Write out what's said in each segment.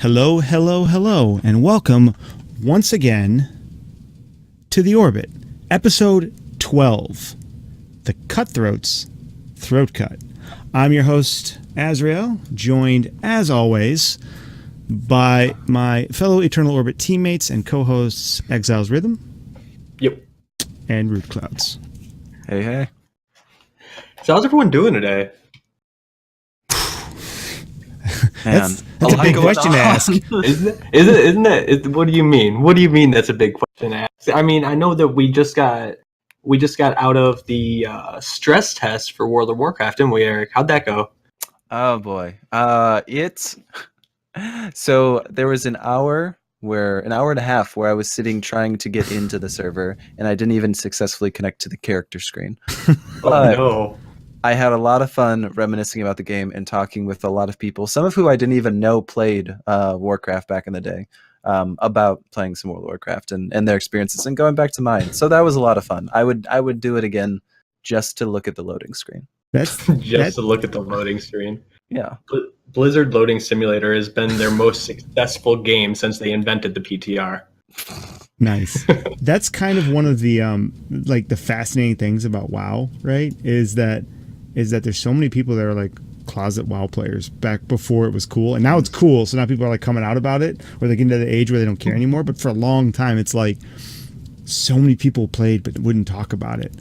Hello, hello, hello, and welcome once again to The Orbit, episode 12, The Cutthroats Throat Cut. I'm your host, Azrael, joined, as always, by my fellow Eternal Orbit teammates and co-hosts, Exile's Rhythm. Yep. And Root Clouds. Hey, hey. So how's everyone doing today? That's a big question to ask. Isn't it? What do you mean? What do you mean that's a big question to ask? I mean, I know that we just got out of the stress test for World of Warcraft, didn't we, Eric? How'd that go? Oh boy. So there was an hour and a half where I was sitting trying to get into the server, and I didn't even successfully connect to the character screen. Oh no. I had a lot of fun reminiscing about the game and talking with a lot of people, some of who I didn't even know played Warcraft back in the day, about playing some World of Warcraft and their experiences and going back to mine. So that was a lot of fun. I would do it again just to look at the loading screen. To look at the loading screen. Yeah. Blizzard Loading Simulator has been their most successful game since they invented the PTR. Nice. That's kind of one of the the fascinating things about WoW, right? Is that there's so many people that are like closet WoW players back before it was cool, and now it's cool. So now people are like coming out about it, or they get into the age where they don't care anymore. But for a long time, it's like so many people played but wouldn't talk about it.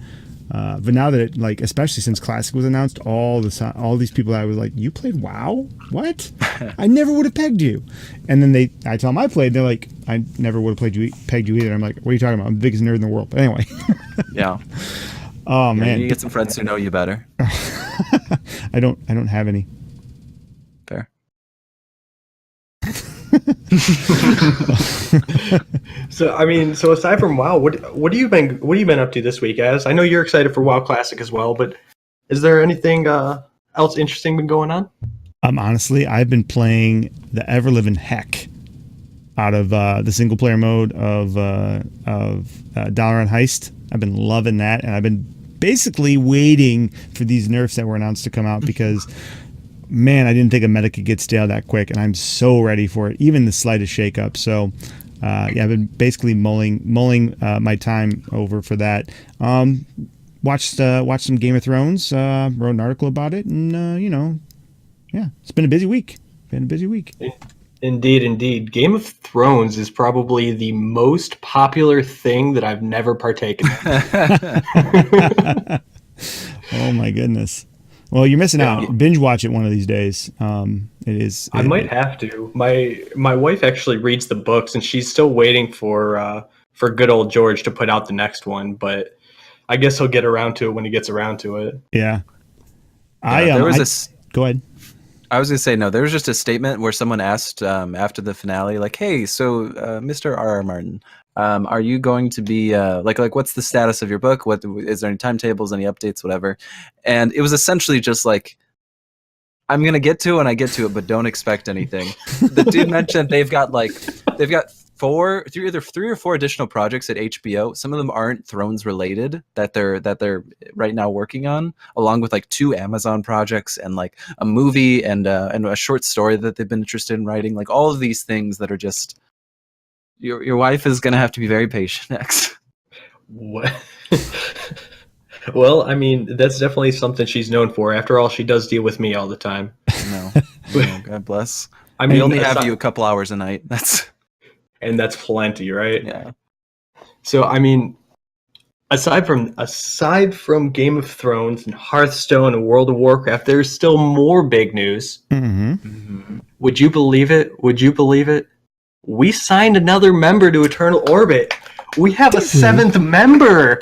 But now that it, like, especially since Classic was announced, all these people that I was like, you played WoW? What? I never would have pegged you. And then I tell them I played, they're like, I never would have pegged you either. I'm like, what are you talking about? I'm the biggest nerd in the world. But anyway. Yeah. Oh man, you get some friends who know you better. I don't have any. Fair. So aside from WoW, what have you been up to this week, Az? I know you're excited for WoW Classic as well, but is there anything else interesting been going on? Honestly, I've been playing the ever-living heck out of the single-player mode of Dollar on Heist. I've been loving that, and I've been basically waiting for these nerfs that were announced to come out because, man, I didn't think a meta could get stale that quick, and I'm so ready for it, even the slightest shakeup. So, I've been basically mulling my time over for that. Watched some Game of Thrones, wrote an article about it, and it's been a busy week. Indeed. Game of Thrones is probably the most popular thing that I've never partaken in. Oh my goodness. Well, you're missing out. Binge watch it one of these days. I might have to. My wife actually reads the books, and she's still waiting for good old George to put out the next one, but I guess he'll get around to it when he gets around to it. Yeah. Go ahead. I was going to say, no, there was just a statement where someone asked after the finale, like, hey, so Mr. R.R. Martin, are you going to be, like what's the status of your book? What is there any timetables, any updates, whatever? And it was essentially just like, I'm going to get to it when I get to it, but don't expect anything. The dude mentioned they've got either 3 or 4 additional projects at HBO. Some of them aren't Thrones related that they're right now working on, along with like 2 Amazon projects and like a movie and a short story that they've been interested in writing. Like all of these things that are just your wife is going to have to be very patient next. What? Well, I mean, that's definitely something she's known for. After all, she does deal with me all the time. No, God bless. I mean, we only have you a couple hours a night. And that's plenty, right? Yeah. So, I mean, aside from Game of Thrones and Hearthstone and World of Warcraft, there's still more big news. Mm-hmm. Mm-hmm. Would you believe it? We signed another member to Eternal Orbit. We have a 7th member.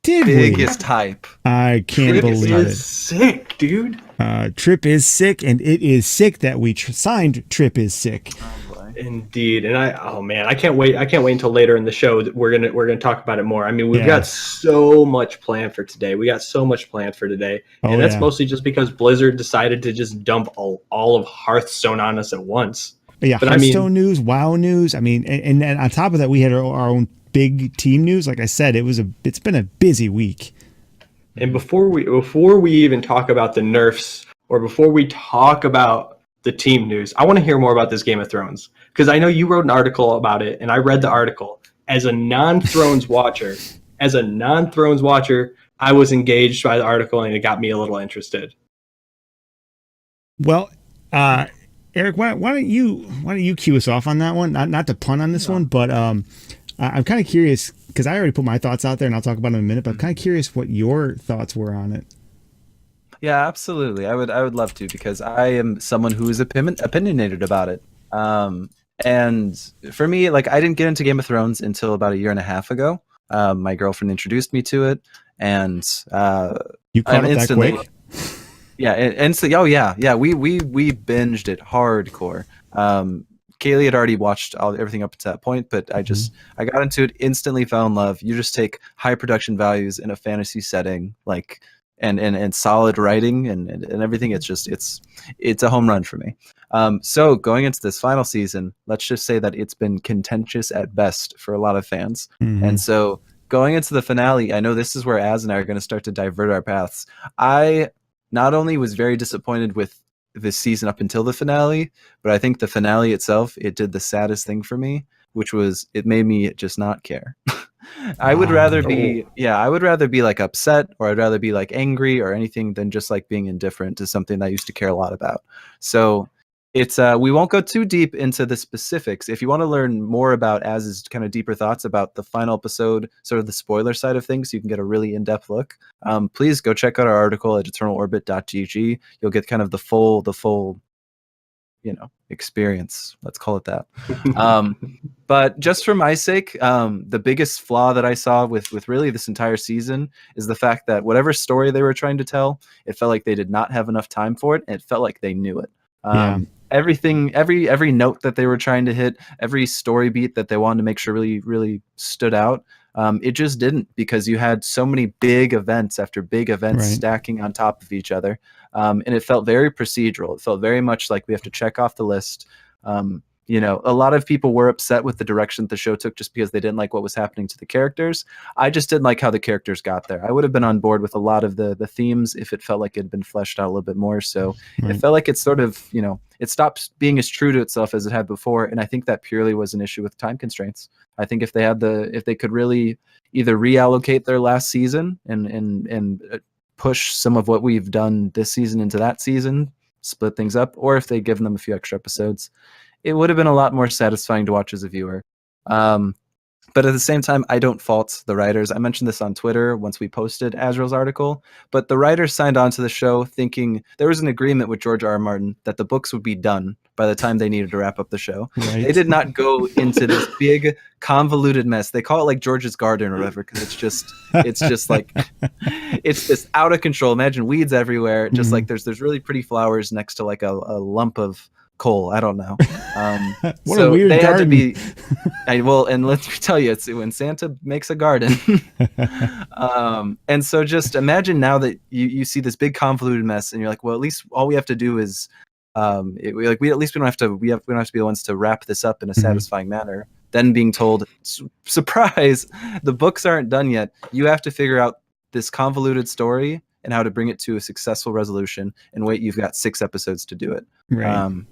Biggest hype. I can't believe it. Trip is sick, dude. Trip is sick, and it is sick that we signed Trip is sick. Indeed, and I can't wait until later in the show that we're gonna talk about it more. I mean, we've got so much planned for today. And that's mostly just because Blizzard decided to just dump all of Hearthstone on us at once. Yeah, but Hearthstone news, WoW news. I mean, and on top of that, we had our own big team news. Like I said, it's been a busy week. And before we even talk about the nerfs, or before we talk about the team news. I want to hear more about this Game of Thrones because I know you wrote an article about it, and I read the article. As a non-Thrones watcher, I was engaged by the article, and it got me a little interested. Well, Eric, why don't you cue us off on that one? Not to pun on this one, but I'm kind of curious because I already put my thoughts out there, and I'll talk about it in a minute. But I'm kind of curious what your thoughts were on it. Yeah, absolutely. I would love to, because I am someone who is opinionated about it. And for me, like, I didn't get into Game of Thrones until about a year and a half ago. My girlfriend introduced me to it, and you caught it that quick? Yeah, instantly. Oh yeah. We binged it hardcore. Kaylee had already watched everything up to that point, but I got into it, instantly fell in love. You just take high production values in a fantasy setting, like. And solid writing and everything. It's a home run for me. So going into this final season, let's just say that it's been contentious at best for a lot of fans. Mm-hmm. And so going into the finale, I know this is where Az and I are going to start to divert our paths. I not only was very disappointed with this season up until the finale, but I think the finale itself, it did the saddest thing for me, which was it made me just not care. I would rather be like upset, or I'd rather be like angry or anything than just like being indifferent to something I used to care a lot about. So it's we won't go too deep into the specifics. If you want to learn more about Az's kind of deeper thoughts about the final episode, sort of the spoiler side of things, so you can get a really in-depth look. Please go check out our article at eternalorbit.gg. You'll get kind of the full experience, let's call it that. But just for my sake, the biggest flaw that I saw with really this entire season is the fact that whatever story they were trying to tell, it felt like they did not have enough time for it, and it felt like they knew it. Everything, every note that they were trying to hit, every story beat that they wanted to make sure really, really stood out, it just didn't, because you had so many big events after big events stacking on top of each other. And it felt very procedural. It felt very much like we have to check off the list. A lot of people were upset with the direction the show took just because they didn't like what was happening to the characters. I just didn't like how the characters got there. I would have been on board with a lot of the themes if it felt like it had been fleshed out a little bit more. So it felt like it's sort of, it stopped being as true to itself as it had before. And I think that purely was an issue with time constraints. I think if they could really either reallocate their last season and push some of what we've done this season into that season, split things up, or if they'd given them a few extra episodes, it would have been a lot more satisfying to watch as a viewer. But at the same time, I don't fault the writers. I mentioned this on Twitter once we posted Azrael's article, but the writers signed on to the show thinking there was an agreement with George R. R. Martin that the books would be done by the time they needed to wrap up the show. Right. They did not go into this big convoluted mess. They call it like George's Garden or whatever, because it's just like, it's just out of control. Imagine weeds everywhere. Just like there's really pretty flowers next to like a lump of coal. I don't know. What so a weird they garden. Had to be, well, and let me tell you, it's when Santa makes a garden. And so just imagine now that you see this big convoluted mess, and you're like, well, at least all we have to do is, we don't have to be the ones to wrap this up in a satisfying manner. Then being told, surprise, the books aren't done yet. You have to figure out this convoluted story and how to bring it to a successful resolution. And wait, you've got 6 episodes to do it. Right.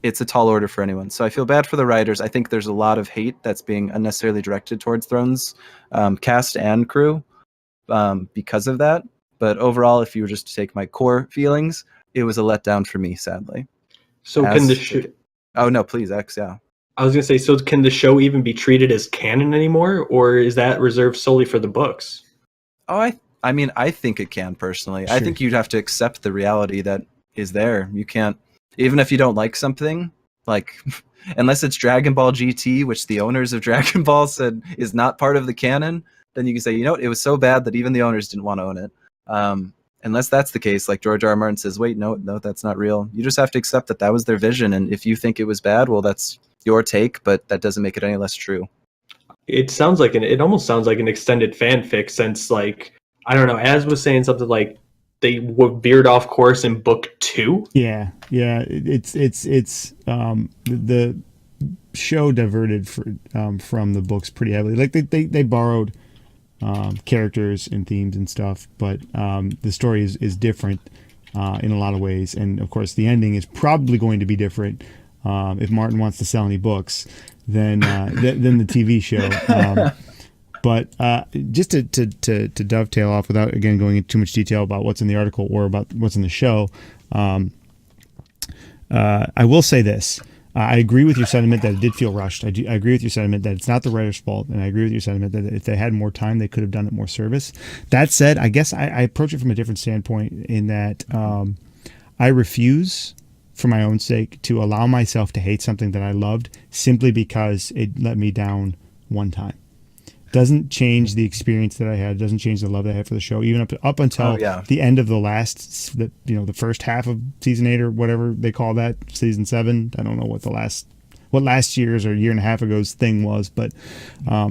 It's a tall order for anyone. So I feel bad for the writers. I think there's a lot of hate that's being unnecessarily directed towards Thrones cast and crew because of that. But overall, if you were just to take my core feelings, it was a letdown for me, sadly. So can the show... Oh, no, please, X, yeah. I was going to say, so can the show even be treated as canon anymore? Or is that reserved solely for the books? Oh, I mean, I think it can, personally. Sure. I think you'd have to accept the reality that is there. You can't... Even if you don't like something, like unless it's Dragon Ball GT, which the owners of Dragon Ball said is not part of the canon, then you can say, it was so bad that even the owners didn't want to own it. Unless that's the case, like George R. R. Martin says, wait, no, that's not real. You just have to accept that was their vision. And if you think it was bad, well, that's your take, but that doesn't make it any less true. It almost sounds like an extended fanfic, since, like, I don't know, Az was saying something like, they were veered off course in book 2. Yeah. It's the show diverted from the books pretty heavily. Like they borrowed characters and themes and stuff, but the story is different. in a lot of ways. And of course, the ending is probably going to be different if Martin wants to sell any books than the TV show. But just to dovetail off, without again going into too much detail about what's in the article or about what's in the show, I will say this. I agree with your sentiment that it did feel rushed. I agree with your sentiment that it's not the writer's fault, and I agree with your sentiment that if they had more time, they could have done it more service. That said, I guess I approach it from a different standpoint in that I refuse, for my own sake, to allow myself to hate something that I loved simply because it let me down one time. Doesn't change the experience that I had. Doesn't change the love that I had for the show, even up until the end of the first half of season 8 or whatever they call that, season 7. I don't know what last year's or year and a half ago's thing was, but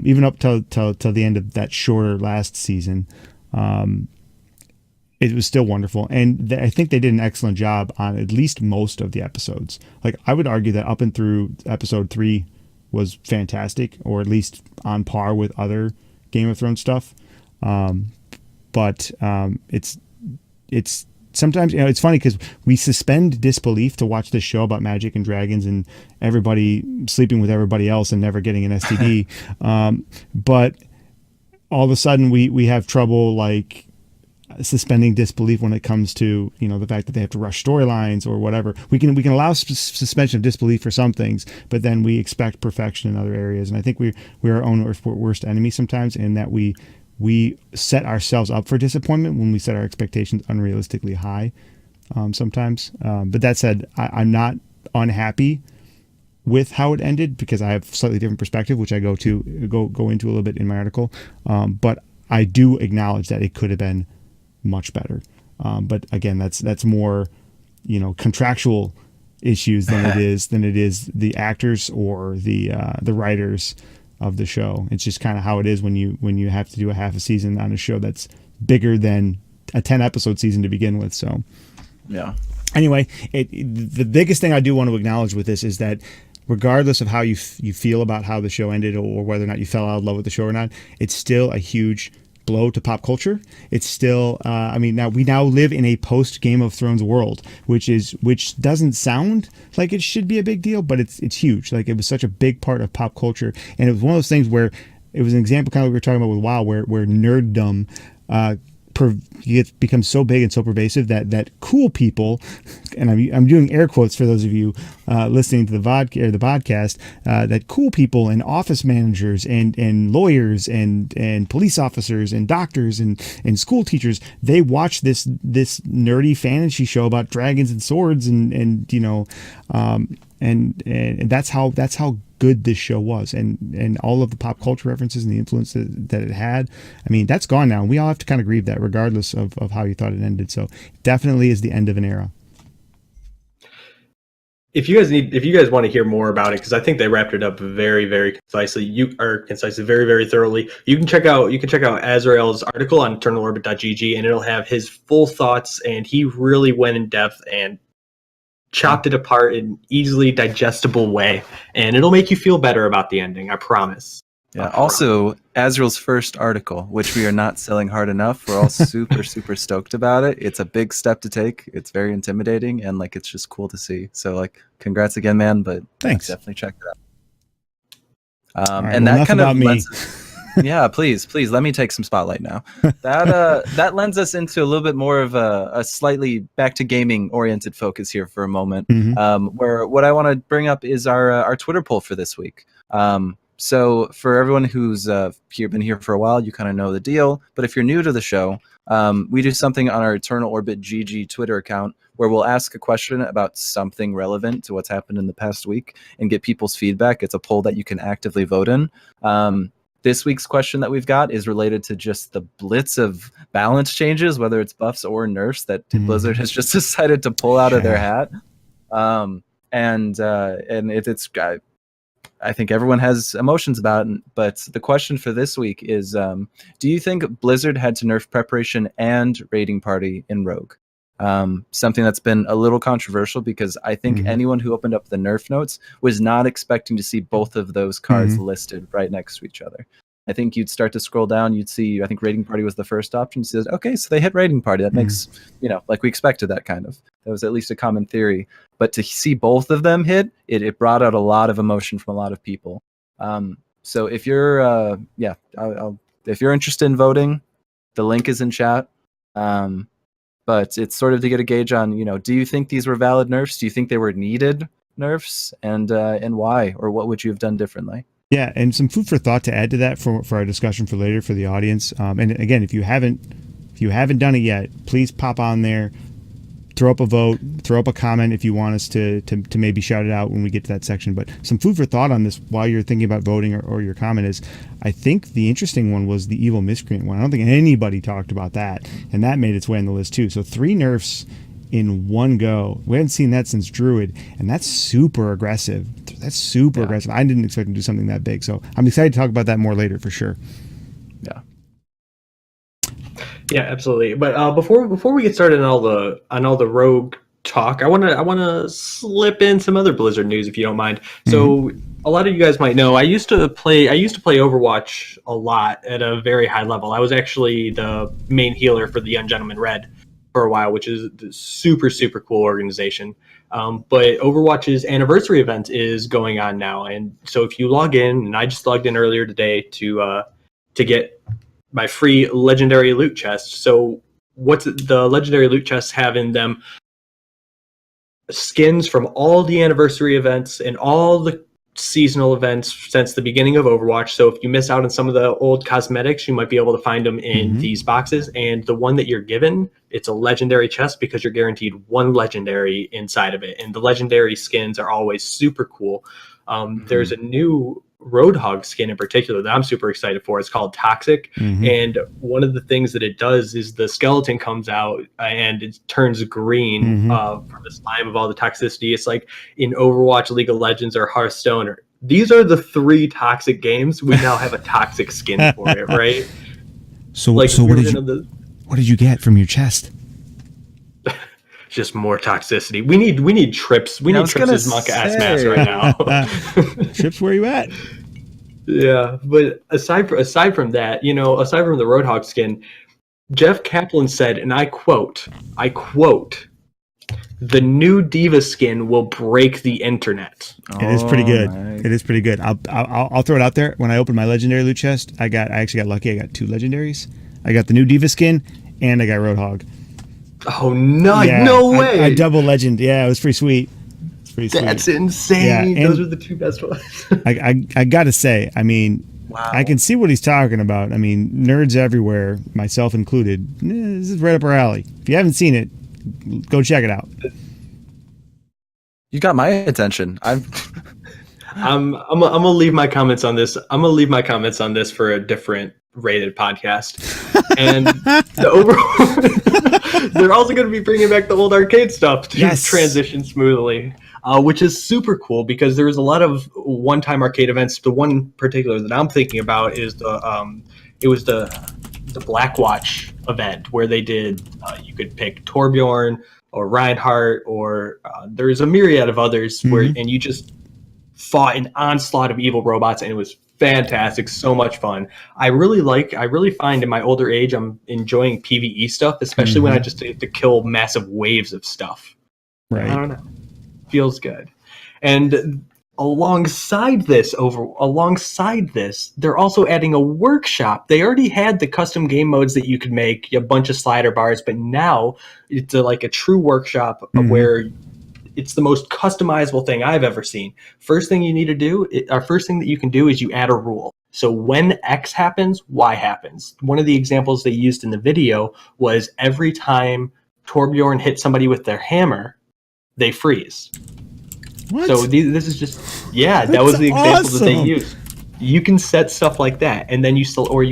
even up till the end of that shorter last season, it was still wonderful. And I think they did an excellent job on at least most of the episodes. Like, I would argue that up and through episode 3 was fantastic, or at least on par with other Game of Thrones stuff. But it's sometimes, it's funny because we suspend disbelief to watch this show about magic and dragons and everybody sleeping with everybody else and never getting an STD. But all of a sudden we have trouble like suspending disbelief when it comes to the fact that they have to rush storylines or whatever. We can allow suspension of disbelief for some things, but then we expect perfection in other areas. And I think we're our own worst enemy sometimes, in that we set ourselves up for disappointment when we set our expectations unrealistically high sometimes. But that said, I'm not unhappy with how it ended because I have a slightly different perspective, which I go into a little bit in my article. But I do acknowledge that it could have been much better. But again, that's more, contractual issues than it is the actors or the writers of the show. It's just kind of how it is when you have to do a half a season on a show that's bigger than a 10 episode season to begin with. So yeah. Anyway, the biggest thing I do want to acknowledge with this is that regardless of how you feel about how the show ended or whether or not you fell out of love with the show or not, it's still a huge blow to pop culture. It's still we now live in a post Game of Thrones world, which doesn't sound like it should be a big deal, but it's huge. Like, it was such a big part of pop culture, and it was one of those things where it was an example, kind of what we were talking about with WoW, where nerddom becomes so big and so pervasive that cool people, and I'm doing air quotes for those of you listening to the VODcast, that cool people and office managers and lawyers and police officers and doctors and school teachers, they watch this nerdy fantasy show about dragons and swords and that's how good this show was, and all of the pop culture references and the influence that it had. I mean, that's gone now. We all have to kind of grieve that, regardless of how you thought it ended. So definitely is the end of an era. If you guys want to hear more about it, because I think they wrapped it up very, very concisely, very, very thoroughly. You can check out Azrael's article on eternalorbit.gg, and it'll have his full thoughts, and he really went in depth and chopped it apart in an easily digestible way, and it'll make you feel better about the ending, I promise. Yeah. Also, Azrael's first article, which we are not selling hard enough. We're all super, super stoked about it. It's a big step to take. It's very intimidating, and it's just cool to see. So congrats again, man. But thanks. Definitely check it out. Right, and that kind of yeah, please let me take some spotlight now. That lends us into a little bit more of a slightly back to gaming oriented focus here for a moment. Mm-hmm. Where what I want to bring up is our Twitter poll for this week. So for everyone who's been here for a while, you kind of know the deal. But if you're new to the show, we do something on our Eternal Orbit GG Twitter account where we'll ask a question about something relevant to what's happened in the past week and get people's feedback. It's a poll that you can actively vote in. This week's question that we've got is related to just the blitz of balance changes, whether it's buffs or nerfs that Blizzard has just decided to pull out of their hat. I think everyone has emotions about it, but the question for this week is, do you think Blizzard had to nerf preparation and raiding party in Rogue? Something that's been a little controversial because I think anyone who opened up the nerf notes was not expecting to see both of those cards listed right next to each other. I think you'd start to scroll down, you'd see, I think Raiding Party was the first option. It says, okay, so they hit Raiding Party. That makes, like we expected that kind of. That was at least a common theory. But to see both of them hit, it brought out a lot of emotion from a lot of people. So if you're, if you're interested in voting, the link is in chat. But it's sort of to get a gauge on, do you think these were valid nerfs? Do you think they were needed nerfs, and why, or what would you have done differently? Yeah, and some food for thought to add to that for our discussion for later for the audience. And again, if you haven't done it yet, please pop on there, throw up a vote, throw up a comment if you want us to maybe shout it out when we get to that section. But some food for thought on this while you're thinking about voting or your comment is, I think the interesting one was the Evil Miscreant one. I don't think anybody talked about that, and that made its way on the list too. So 3 nerfs in one go. We haven't seen that since Druid, and that's super aggressive. Aggressive. I didn't expect him to do something that big, so I'm excited to talk about that more later for sure. Yeah, absolutely. But before we get started on all the rogue talk, I wanna slip in some other Blizzard news if you don't mind. So a lot of you guys might know I used to play Overwatch a lot at a very high level. I was actually the main healer for the Young Gentleman Red for a while, which is a super, super cool organization. But Overwatch's anniversary event is going on now. And so if you log in, and I just logged in earlier today to get my free legendary loot chest. So what's the legendary loot chests have in them? Skins from all the anniversary events and all the seasonal events since the beginning of Overwatch. So if you miss out on some of the old cosmetics, you might be able to find them in these boxes. And the one that you're given, it's a legendary chest because you're guaranteed 1 legendary inside of it. And the legendary skins are always super cool. There's a new Roadhog skin in particular that I'm super excited for. It's called Toxic. And one of the things that it does is the skeleton comes out and it turns green from the slime of all the toxicity. It's like in Overwatch, League of Legends, or Hearthstone. These are the 3 toxic games. We now have a toxic skin for it, right? So what did you get from your chest? Just more toxicity. We need Trips. We need Trips' monk ass mask right now. Trips, where you at? Yeah, but aside from that, aside from the Roadhog skin, Jeff Kaplan said, and I quote, "The new Diva skin will break the internet." It is pretty good. Nice. It is pretty good. I'll throw it out there. When I opened my legendary loot chest, I actually got lucky. I got 2 legendaries. I got the new Diva skin, and I got Roadhog. Oh no! Yeah, no way! I double legend. Yeah, it was pretty sweet. That's insane. Yeah, those are the 2 best ones. I gotta say, I mean, wow. I can see what he's talking about. I mean, nerds everywhere, myself included. This is right up our alley. If you haven't seen it, go check it out. You got my attention. I'm gonna leave my comments on this. I'm gonna leave my comments on this for a different rated podcast. And they're also going to be bringing back the old arcade stuff to transition smoothly, which is super cool because there's a lot of one-time arcade events. The one particular that I'm thinking about is the Blackwatch event where they did you could pick Torbjorn or Reinhardt or there's a myriad of others and you just fought an onslaught of evil robots, and it was fantastic, so much fun. I really find in my older age I'm enjoying PvE stuff, especially when I just have to kill massive waves of stuff. Right. I don't know. Feels good. And alongside this, they're also adding a workshop. They already had the custom game modes that you could make, a bunch of slider bars, but now it's like a true workshop where it's the most customizable thing I've ever seen. First thing that you can do is you add a rule. So when X happens, Y happens. One of the examples they used in the video was every time Torbjorn hits somebody with their hammer, they freeze. What? So this is just, that was the example that they used. You can set stuff like that, and then you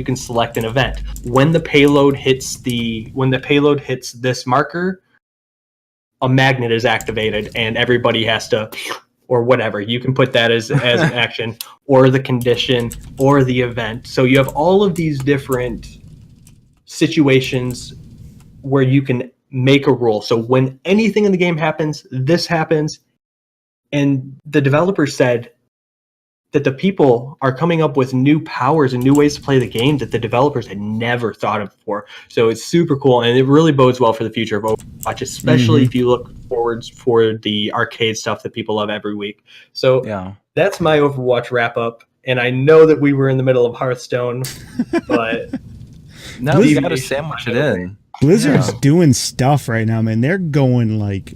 can select an event. When the payload hits this marker, a magnet is activated and everybody has to, or whatever. You can put that as an action or the condition or the event. So you have all of these different situations where you can make a rule. So when anything in the game happens, this happens. And the developer said, that the people are coming up with new powers and new ways to play the game that the developers had never thought of before. So it's super cool, and it really bodes well for the future of Overwatch, especially if you look forwards for the arcade stuff that people love every week. So that's my Overwatch wrap up. And I know that we were in the middle of Hearthstone, but no, you got to sandwich it in. Blizzard's doing stuff right now, man. They're going like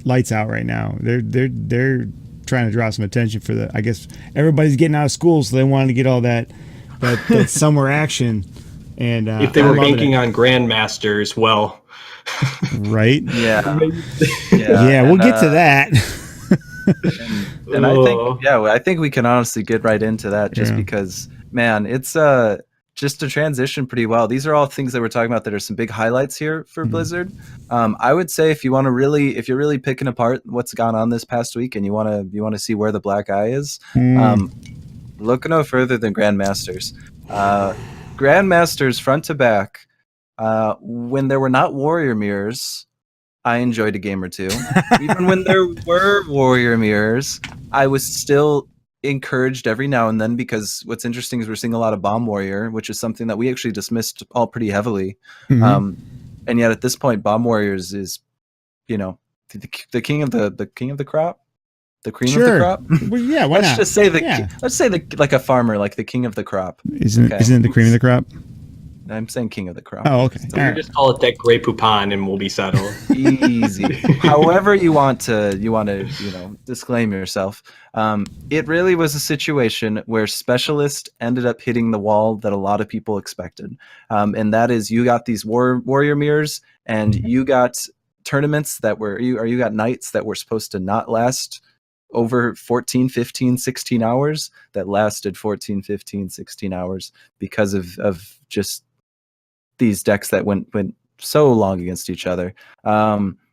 lights out right now. They're trying to draw some attention for the. I guess everybody's getting out of school, so they wanted to get all that summer action. And if they were banking on grandmasters, well, right? Yeah, we'll get to that. and I think we can honestly get right into that just because, man, it's just to transition pretty well. These are all things that we're talking about that are some big highlights here for Blizzard. I would say if you're really picking apart what's gone on this past week and you want to see where the black eye is, look no further than Grandmasters. Grandmasters front to back. When there were not warrior mirrors, I enjoyed a game or two. Even when there were warrior mirrors, I was still encouraged every now and then, because what's interesting is we're seeing a lot of bomb warrior, which is something that we actually dismissed all pretty heavily. And yet at this point, bomb warriors is, the king of the crop, the cream of the crop. Well, yeah, why let's not? just say let's say like a farmer, like the king of the crop. Isn't it the cream of the crop? I'm saying king of the crop. Oh, okay. So just call it that Grey Poupon and we'll be settled. Easy. However you want to, disclaim yourself. It really was a situation where Specialist ended up hitting the wall that a lot of people expected. And that is, you got these warrior mirrors, and you got tournaments that you got nights that were supposed to not last over 14, 15, 16 hours that lasted 14, 15, 16 hours because of just these decks that went so long against each other.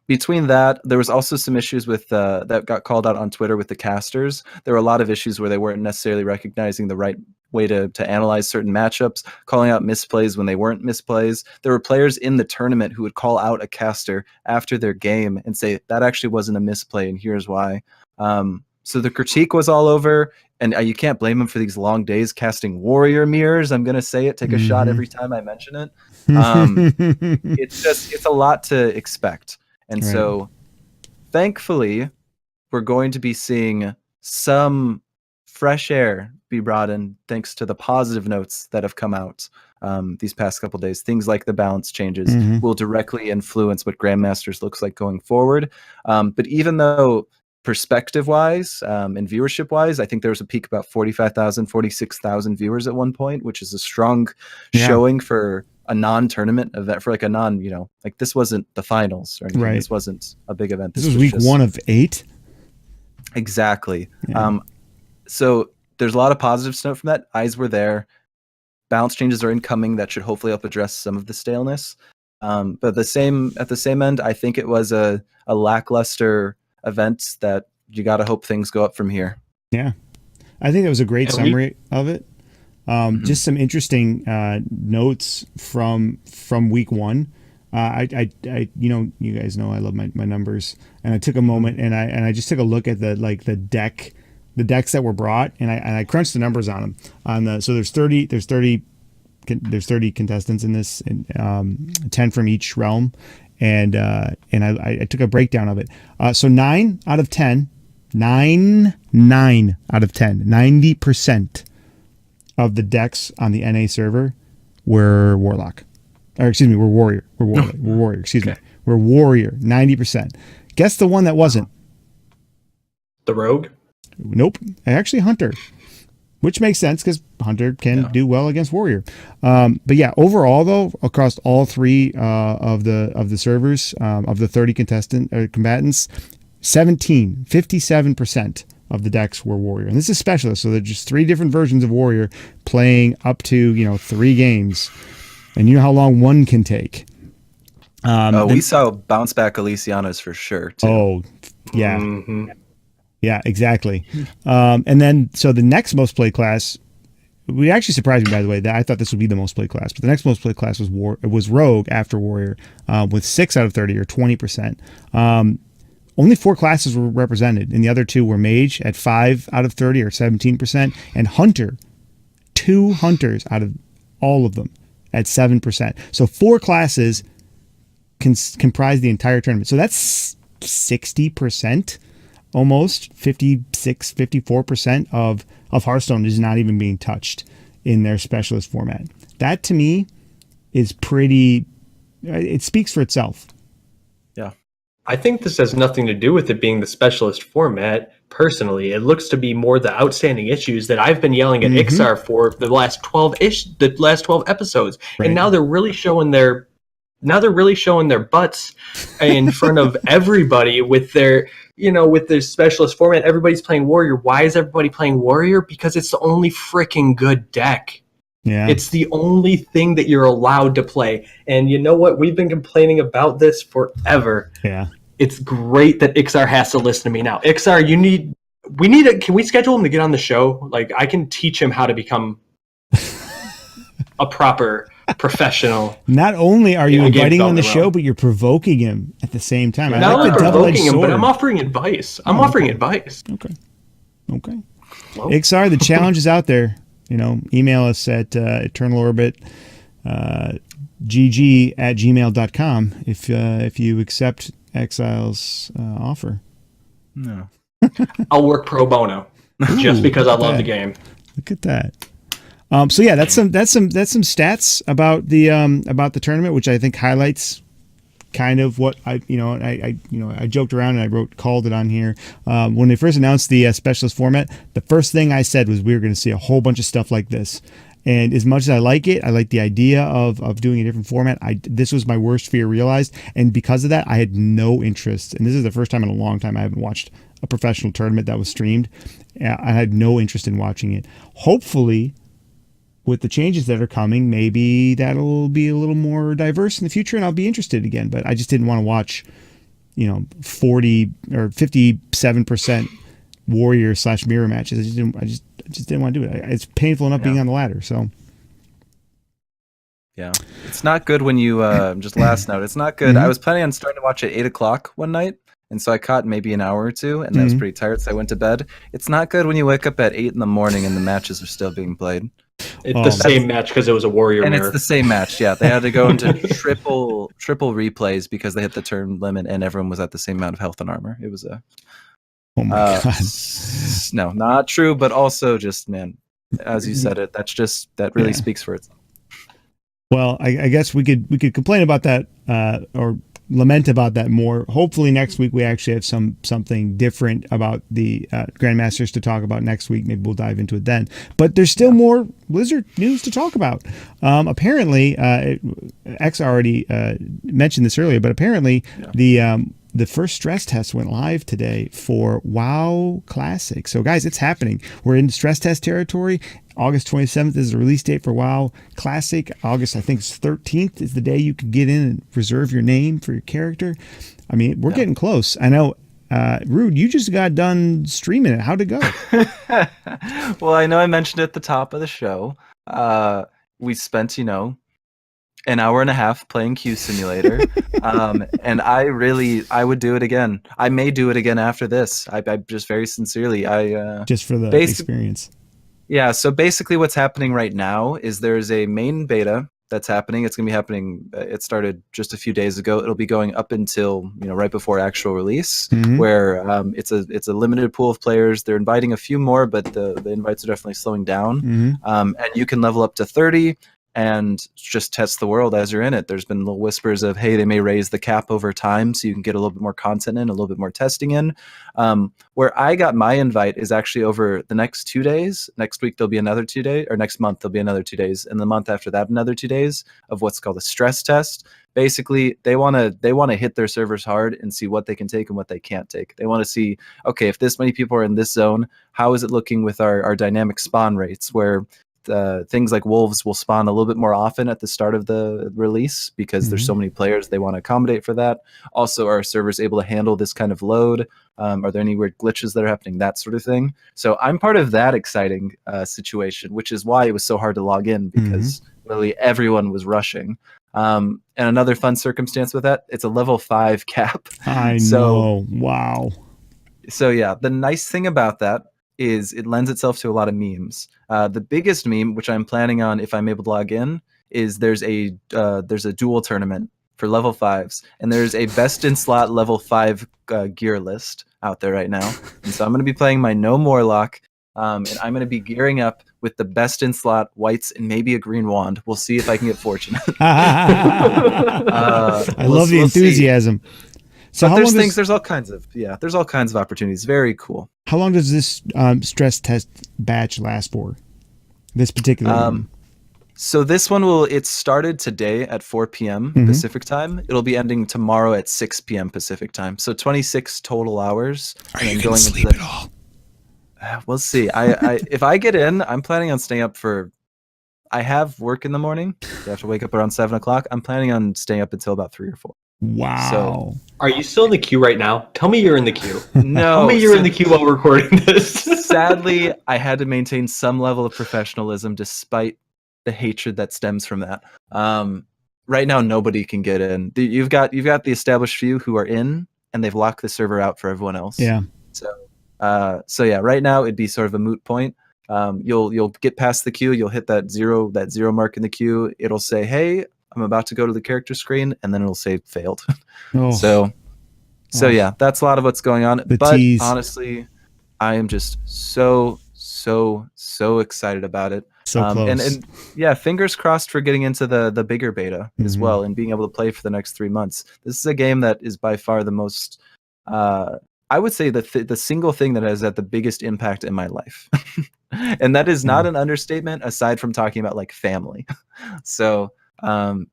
Between that, there was also some issues with that got called out on Twitter with the casters. There were a lot of issues where they weren't necessarily recognizing the right way to analyze certain matchups, calling out misplays when they weren't misplays. There were players in the tournament who would call out a caster after their game and say, that actually wasn't a misplay, and here's why. So the critique was all over, and you can't blame them for these long days casting warrior mirrors. I'm going to say it, take a shot every time I mention it. It's a lot to expect. And so thankfully, we're going to be seeing some fresh air be brought in thanks to the positive notes that have come out these past couple days. Things like the balance changes will directly influence what Grandmasters looks like going forward. But even though perspective-wise and viewership-wise, I think there was a peak about 45,000, 46,000 viewers at one point, which is a strong showing for a non-tournament event, for like a non, like this wasn't the finals or anything. Right. This wasn't a big event. This was week 1 of 8. Exactly. Yeah. So there's a lot of positive note from that. Eyes were there. Balance changes are incoming that should hopefully help address some of the staleness. But at the same end, I think it was a lackluster event that you got to hope things go up from here. Yeah. I think that was a great summary of it. Just some interesting notes from week 1. I you guys know I love my numbers, and I took a moment and I just took a look at the decks that were brought, and I crunched the numbers on them. So there's 30 contestants in this, and 10 from each realm, and I took a breakdown of it. So 9 out of 10, 90% of the decks on the NA server were Warlock. Or excuse me, we're Warrior. We're Warrior, excuse me. We're Warrior, 90%. Guess the one that wasn't? The Rogue? Nope. Actually, Hunter. Which makes sense because Hunter can do well against Warrior. But yeah, overall though, across all 3 of the servers, of the 30 combatants, 57% of the decks were Warrior. And this is Specialist, so there's just 3 different versions of Warrior playing up to 3 games. And you know how long one can take. We saw bounce back Elysianas for sure too. Oh, yeah. Mm-hmm. Yeah, exactly. And then, so the next most played class, we actually surprised me, by the way, that I thought this would be the most played class, but the next most played class was Rogue after Warrior, with 6 out of 30 or 20%. only 4 classes were represented, and the other 2 were Mage at 5 out of 30 or 17%, and Hunter, 2 Hunters out of all of them at 7%. So 4 classes comprise the entire tournament. So that's 60%, almost 56, 54% of Hearthstone is not even being touched in their specialist format. That to me is pretty, it speaks for itself. Yeah. I think this has nothing to do with it being the specialist format. Personally, it looks to be more the outstanding issues that I've been yelling at Ixar for the last 12 episodes, right. And now they're really showing their butts in front of everybody with their specialist format. Everybody's playing Warrior. Why is everybody playing Warrior? Because it's the only freaking good deck. Yeah. It's the only thing that you're allowed to play. And you know what? We've been complaining about this forever. Yeah. It's great that Ixar has to listen to me now. Ixar, can we schedule him to get on the show? Like, I can teach him how to become a proper professional. Not only are you inviting him on the show, but you're provoking him at the same time. Not only provoking him, but I'm offering advice. Advice. Okay. Well. Ixar, the challenge is out there. Email us at eternalorbitgg@gmail.com if you accept Exile's offer. No. I'll work pro bono just because I love the game. Look at that. So yeah, that's some stats about the tournament, which I think highlights kind of what I joked around and called it on here. When they first announced the specialist format, the first thing I said was we were going to see a whole bunch of stuff like this. And as much as I like it, I like the idea of doing a different format. This was my worst fear realized. And because of that, I had no interest. And this is the first time in a long time I haven't watched a professional tournament that was streamed. I had no interest in watching it. Hopefully, with the changes that are coming, maybe that'll be a little more diverse in the future and I'll be interested again. But I just didn't want to watch, 40 or 57% Warrior / mirror matches. I just didn't want to do it. It's painful enough being on the ladder. So, yeah, it's not good when you just last note. It's not good. I was planning on starting to watch at 8:00 one night, and so I caught maybe an hour or two, and I was pretty tired, so I went to bed. It's not good when you wake up at 8 in the morning and the matches are still being played. It's the same match because it was a Warrior mirror. It's the same match. Yeah, they had to go into triple replays because they hit the turn limit, and everyone was at the same amount of health and armor. It was a oh my god, no, not true, but also just, man, as you said it, that really speaks for itself. Well, I guess we could complain about that or lament about that more. Hopefully next week we actually have something different about the Grandmasters to talk about next week. Maybe we'll dive into it then. But there's still more Blizzard news to talk about. Apparently, X already mentioned this earlier, but apparently the first stress test went live today for WoW Classic. So guys, it's happening. We're in stress test territory. August 27th is the release date for WoW Classic. August, I think it's 13th is the day you can get in and reserve your name for your character. I mean, we're getting close. I know, Rude, you just got done streaming it. How'd it go? Well, I know I mentioned it at the top of the show. We spent, an hour and a half playing Q Simulator. And I would do it again. I may do it again after this. I just very sincerely, just for the experience. Yeah. So basically what's happening right now is there's a main beta that's happening. It's going to be happening. It started just a few days ago. It'll be going up until, right before actual release, where it's a limited pool of players. They're inviting a few more, but the invites are definitely slowing down. And you can level up to 30. And just test the world as you're in it. There's been little whispers of, hey, they may raise the cap over time so you can get a little bit more content in, a little bit more testing in. Where I got my invite is actually over the next 2 days. Next week, there'll be another 2 days, or next month, there'll be another 2 days. And the month after that, another 2 days of what's called a stress test. Basically, they want to hit their servers hard and see what they can take and what they can't take. They want to see, okay, if this many people are in this zone, how is it looking with our dynamic spawn rates, where things like wolves will spawn a little bit more often at the start of the release because there's so many players they want to accommodate for that. Also, are servers able to handle this kind of load? Are there any weird glitches that are happening? That sort of thing. So I'm part of that exciting situation, which is why it was so hard to log in because literally everyone was rushing. And another fun circumstance with that, it's a level 5 cap. I know. Wow. So yeah, the nice thing about that is it lends itself to a lot of memes. The biggest meme, which I'm planning on if I'm able to log in, is there's a duel tournament for level 5s, and there's a best in slot level 5 gear list out there right now. And so I'm going to be playing my No Morlock, and I'm going to be gearing up with the best in slot whites and maybe a green wand. We'll see if I can get fortunate. I love the enthusiasm. So but there's all kinds of opportunities. Very cool. How long does this stress test batch last for? This particular one? So this one it started today at 4 p.m. Pacific time. It'll be ending tomorrow at 6 p.m. Pacific time. So 26 total hours. Are you going to sleep at all? We'll see. I if I get in, I'm planning on staying up I have work in the morning. I have to wake up around 7 o'clock. I'm planning on staying up until about 3 or 4. Wow. So, are you still in the queue right now? Tell me you're in the queue. No. Tell me you're in the queue while recording this. Sadly, I had to maintain some level of professionalism despite the hatred that stems from that. Right now, nobody can get in. You've got the established few who are in, and they've locked the server out for everyone else. Yeah. So yeah, right now it'd be sort of a moot point. You'll get past the queue. You'll hit that zero mark in the queue. It'll say, "Hey, I'm about to go to the character screen," and then it'll say failed. So yeah, that's a lot of what's going on. But honestly, I am just so excited about it. So close. And yeah, fingers crossed for getting into the bigger beta as well and being able to play for the next 3 months. This is a game that is by far the most, I would say the single thing that has had the biggest impact in my life. And that is not an understatement, aside from talking about like family. So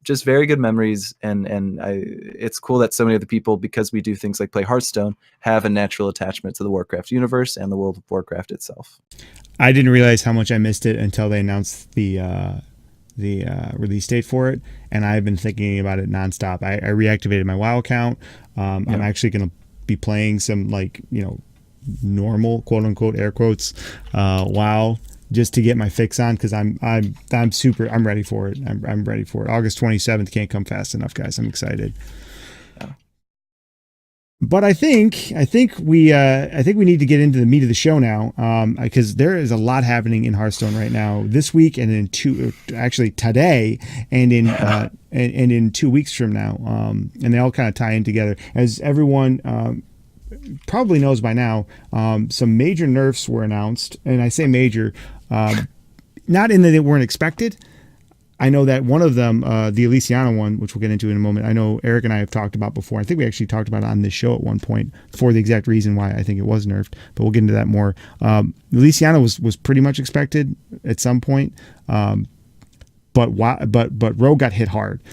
just very good memories, and it's cool that so many of the people, because we do things like play Hearthstone, have a natural attachment to the Warcraft universe and the World of Warcraft itself. I didn't realize how much I missed it until they announced the release date for it, and I've been thinking about it nonstop. I reactivated my WoW account. I'm actually going to be playing some normal, quote unquote, air quotes, WoW, just to get my fix on, because I'm ready for it. I'm ready for it. August 27th can't come fast enough, guys. I'm excited. But I think we need to get into the meat of the show now, because there is a lot happening in Hearthstone right now this week, and today, and in 2 weeks from now, and they all kind of tie in together. As everyone probably knows by now, some major nerfs were announced, and I say major, not in that they weren't expected. I know that one of them, the Elysiana one, which we'll get into in a moment, I know Eric and I have talked about before. I think we actually talked about it on this show at one point for the exact reason why I think it was nerfed, but we'll get into that more. Elysiana was pretty much expected at some point, but Rogue got hit hard.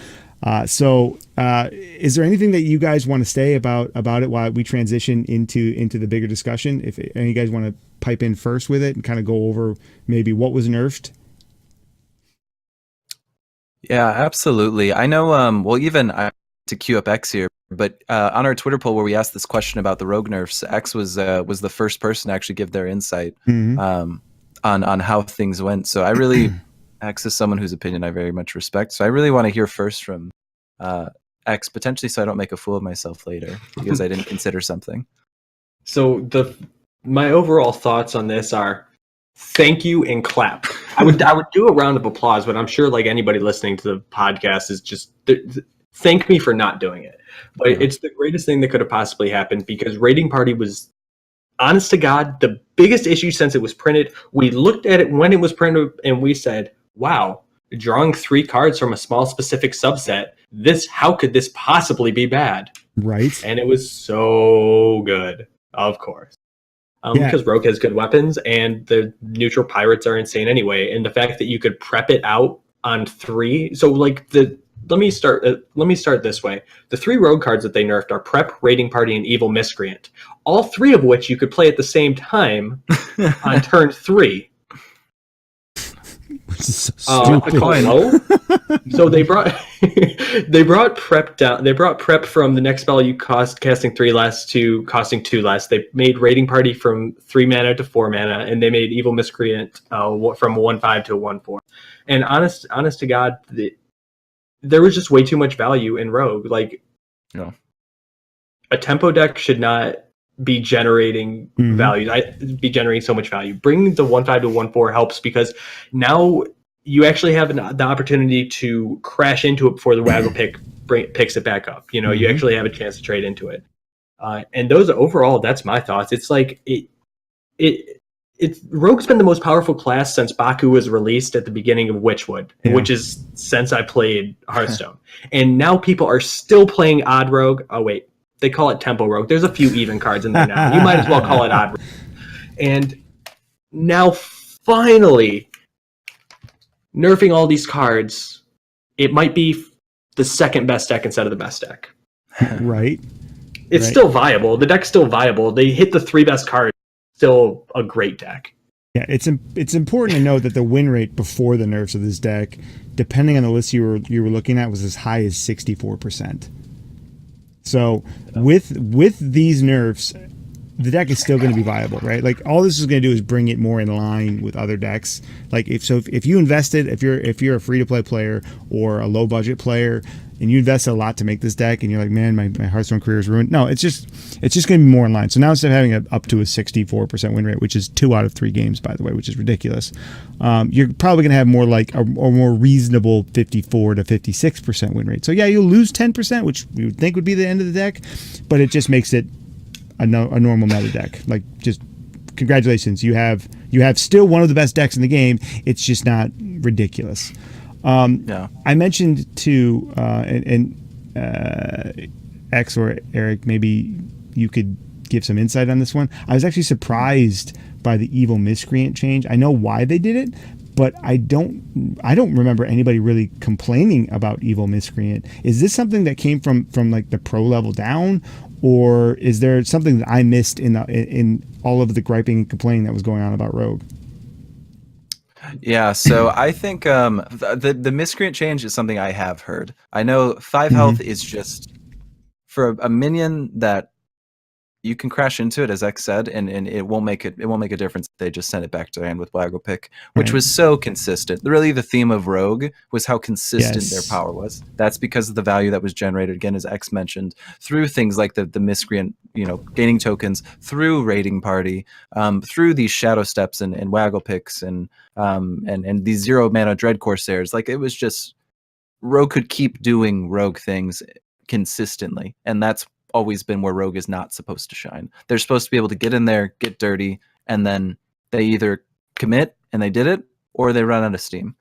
So is there anything that you guys want to say about it while we transition into the bigger discussion? If any of you guys want to pipe in first with it and kind of go over maybe what was nerfed. Yeah, absolutely. I know, even to queue up X here, but on our Twitter poll where we asked this question about the rogue nerfs, X was the first person to actually give their insight on how things went. So I really, X is someone whose opinion I very much respect. So I really want to hear first from X, potentially so I don't make a fool of myself later because I didn't consider something. So my overall thoughts on this are, thank you and clap. I would do a round of applause, but I'm sure like anybody listening to the podcast is just thank me for not doing it. But it's the greatest thing that could have possibly happened, because Raiding Party was, honest to God, the biggest issue since it was printed. We looked at it when it was printed and we said, wow, drawing 3 cards from a small specific subset, how could this possibly be bad? Right. And it was so good, of course. Because Rogue has good weapons and the neutral pirates are insane anyway. And the fact that you could prep it out on 3. So like let me start this way. The 3 Rogue cards that they nerfed are Prep, Raiding Party, and Evil Miscreant. All 3 of which you could play at the same time on turn 3. Which is so stupid. So they brought prep down. They brought prep from the next spell you casting 3 less to costing 2 less. They made Raiding Party from 3 mana to 4 mana, and they made Evil Miscreant from 1/5 to 1/4. And honest to God, there was just way too much value in Rogue. Like, Yeah. a tempo deck should not be generating value. Be generating so much value. Bringing the 1/5 to 1/4 helps because now you actually have the opportunity to crash into it before the Waggle pick picks it back up. You know, you actually have a chance to trade into it. And those overall, that's my thoughts. It's like it's Rogue's been the most powerful class since Baku was released at the beginning of Witchwood, which is since I played Hearthstone. And now people are still playing Odd Rogue. Oh wait, they call it Tempo Rogue. There's a few even cards in there now. You might as well call it Odd Rogue. And now finally, nerfing all these cards, it might be the second best deck instead of the best deck. Right. It's still viable. The deck's still viable. They hit the 3 best cards. Still a great deck. Yeah, it's important to note that the win rate before the nerfs of this deck, depending on the list you were looking at, was as high as 64%. So with these nerfs, the deck is still going to be viable, right? Like all this is going to do is bring it more in line with other decks. Like if you invested, if you're a free to play player or a low budget player, and you invested a lot to make this deck, and you're like, man, my Hearthstone career is ruined. No, it's just going to be more in line. So now instead of having up to a 64% win rate, which is 2 out of 3 games, by the way, which is ridiculous, you're probably going to have more like a more reasonable 54 to 56% win rate. So yeah, you'll lose 10%, which we would think would be the end of the deck, but it just makes it a normal meta deck. Like, just congratulations, you have still one of the best decks in the game. It's just not ridiculous. I mentioned to X or Eric, maybe you could give some insight on this one. I was actually surprised by the Evil Miscreant change. I know why they did it, but I don't remember anybody really complaining about Evil Miscreant. Is this something that came from like the pro level down, or is there something that I missed in all of the griping and complaining that was going on about Rogue? Yeah, so I think the Miscreant change is something I have heard. I know 5 health is just for a minion that you can crash into it, as X said, and it won't make a difference if they just send it back to hand with Waggle Pick, which was so consistent. Really, the theme of Rogue was how consistent their power was. That's because of the value that was generated, again, as X mentioned, through things like the Miscreant, gaining tokens, through Raiding Party, through these Shadow Steps and Waggle Picks and these 0 mana Dread Corsairs. Like, it was just Rogue could keep doing Rogue things consistently, and that's always been where Rogue is not supposed to shine. They're supposed to be able to get in there, get dirty, and then they either commit and they did it, or they run out of steam.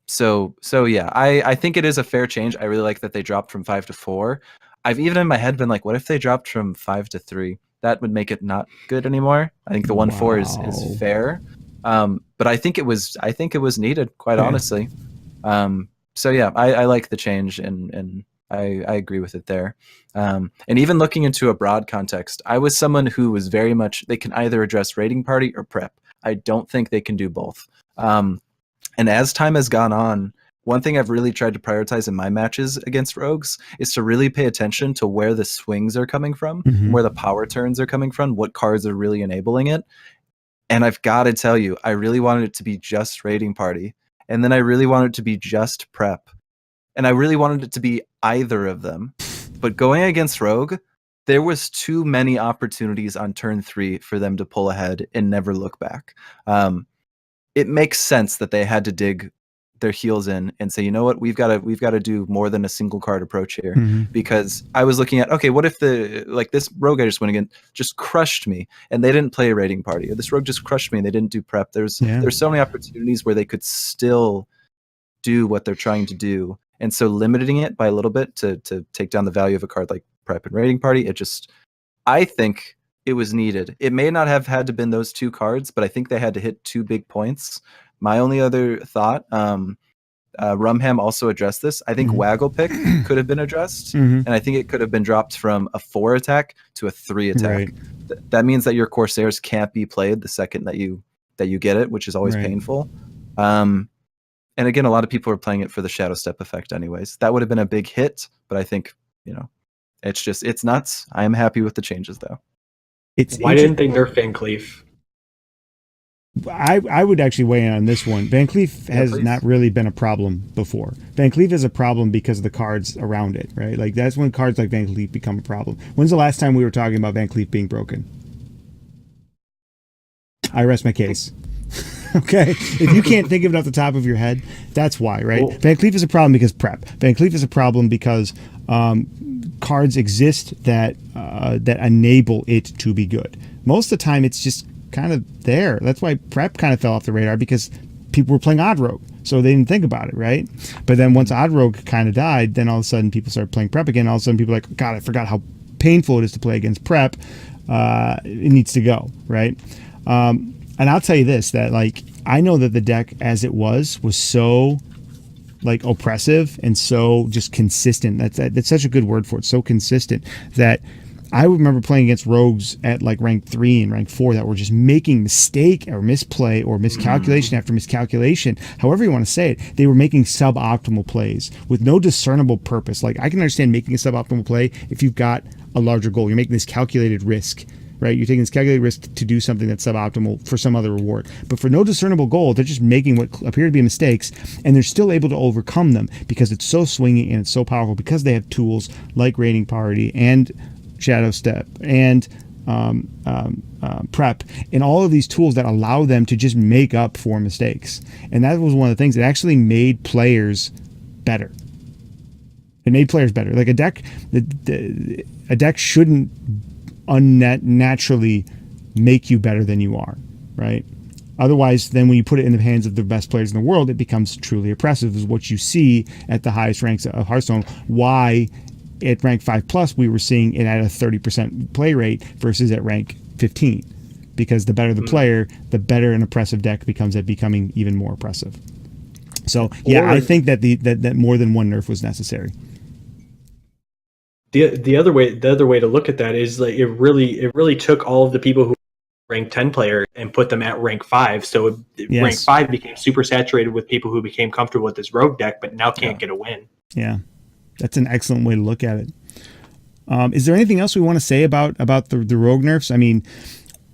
So yeah, I think it is a fair change. I really like that they dropped from 5 to 4. I've even in my head been like, what if they dropped from 5 to 3? That would make it not good anymore. I think the 1/4 is fair. But I think it was needed, quite honestly. So yeah, I like the change, and I agree with it there. And even looking into a broad context, I was someone who was very much, they can either address Raiding Party or prep. I don't think they can do both. And as time has gone on, one thing I've really tried to prioritize in my matches against rogues is to really pay attention to where the swings are coming from, where the power turns are coming from, what cards are really enabling it. And I've got to tell you, I really wanted it to be just Raiding Party. And then I really wanted it to be just prep. And I really wanted it to be either of them. But going against Rogue, there was too many opportunities on turn 3 for them to pull ahead and never look back. It makes sense that they had to dig their heels in and say, you know what, we've got to do more than a single card approach here. Because I was looking at, okay, what if this rogue I just went against just crushed me and they didn't play a Raiding Party, or this rogue just crushed me and they didn't do prep. There's so many opportunities where they could still do what they're trying to do. And so limiting it by a little bit to take down the value of a card like prep and Raiding Party, I think it was needed. It may not have had to been those 2 cards, but I think they had to hit 2 big points. My only other thought, Rumham also addressed this. I think Waggle Pick could have been addressed, and I think it could have been dropped from a 4 attack to a 3 attack. Right. That means that your Corsairs can't be played the second that you get it, which is always painful. And again, a lot of people are playing it for the Shadow Step effect anyways. That would have been a big hit, but I think, it's nuts. I am happy with the changes, though. Why didn't they nerf Van Cleef? I would actually weigh in on this one. Van Cleef has not really been a problem before. Van Cleef is a problem because of the cards around it, right? Like that's when cards like Van Cleef become a problem. When's the last time we were talking about Van Cleef being broken? I rest my case. Okay, if you can't think of it off the top of your head, that's why, right? Cool. Van Cleef is a problem because prep. Van Cleef is a problem because cards exist that that enable it to be good. Most of the time, it's just kind of there. That's why prep kind of fell off the radar, because people were playing Odd Rogue, so they didn't think about it, right? But then once Odd Rogue kind of died, then all of a sudden people started playing prep again. All of a sudden people are like, God, I forgot how painful it is to play against prep. It needs to go, right? And I'll tell you this, that like I know that the deck as it was so like oppressive and so just consistent. That's such a good word for it. So consistent that I remember playing against rogues at like rank 3 and rank 4 that were just making mistake or misplay or miscalculation after miscalculation, however you want to say it. They were making suboptimal plays with no discernible purpose. Like I can understand making a suboptimal play if you've got a larger goal. You're making this calculated risk, right? You're taking this calculated risk to do something that's suboptimal for some other reward. But for no discernible goal, they're just making what appear to be mistakes, and they're still able to overcome them because it's so swingy and it's so powerful, because they have tools like Raiding Party and Shadow Step and prep, and all of these tools that allow them to just make up for mistakes. And that was one of the things that actually made players better. It made players better. Like a deck shouldn't unnaturally make you better than you are, right? Otherwise, then when you put it in the hands of the best players in the world, it becomes truly oppressive, is what you see at the highest ranks of Hearthstone. Why at rank 5+ we were seeing it at a 30% play rate versus at rank 15, because the better the player, the better an oppressive deck becomes at becoming even more oppressive. So yeah, I think that that more than one nerf was necessary. The other way to look at that is like it really took all of the people who were rank 10 player and put them at rank 5. So rank 5 became super saturated with people who became comfortable with this rogue deck, but now can't get a win. Yeah, that's an excellent way to look at it. Is there anything else we want to say about the rogue nerfs? I mean,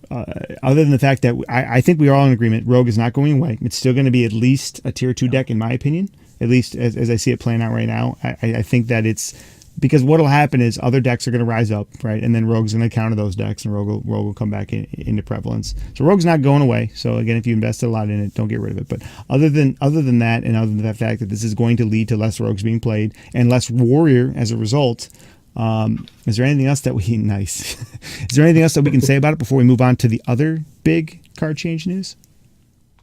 other than the fact that I think we are all in agreement, rogue is not going away. It's still going to be at least a tier 2 deck, in my opinion, at least as I see it playing out right now. I think that it's because what will happen is other decks are going to rise up, right? And then rogue's going to counter those decks, and rogue will come back into prevalence. So rogue's not going away. So again, if you invested a lot in it, don't get rid of it. But other than that, and other than the fact that this is going to lead to less rogues being played and less warrior as a result, is there anything else that we nice? Is there anything else that we can say about it before we move on to the other big card change news?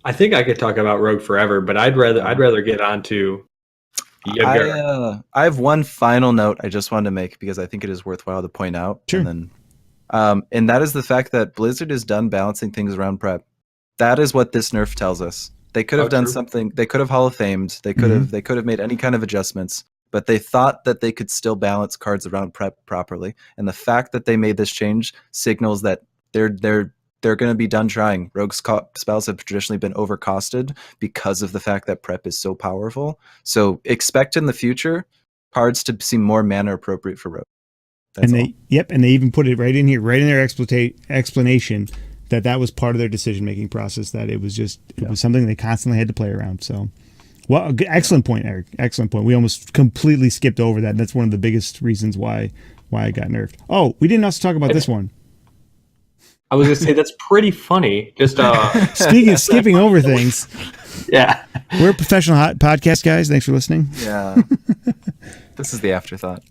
I think I could talk about rogue forever, but I'd rather get on to. I have one final note I just wanted to make because I think it is worthwhile to point out. Sure. And that is the fact that Blizzard is done balancing things around prep. That is what this nerf tells us. They could have done something. They could have Hall of Famed. They could have made any kind of adjustments, but they thought that they could still balance cards around prep properly. And the fact that they made this change signals that they're going to be done trying. Rogue's spells have traditionally been overcosted because of the fact that prep is so powerful. So expect in the future cards to seem more mana appropriate for rogue. And they even put it right in here, right in their explanation that was part of their decision-making process, that it was something they constantly had to play around. So, well, excellent point, Eric. Excellent point. We almost completely skipped over that. That's one of the biggest reasons why it got nerfed. Oh, we didn't also talk about this one. I was going to say, that's pretty funny. Just skipping over things. Yeah. We're a professional podcast, guys. Thanks for listening. Yeah. This is the afterthought.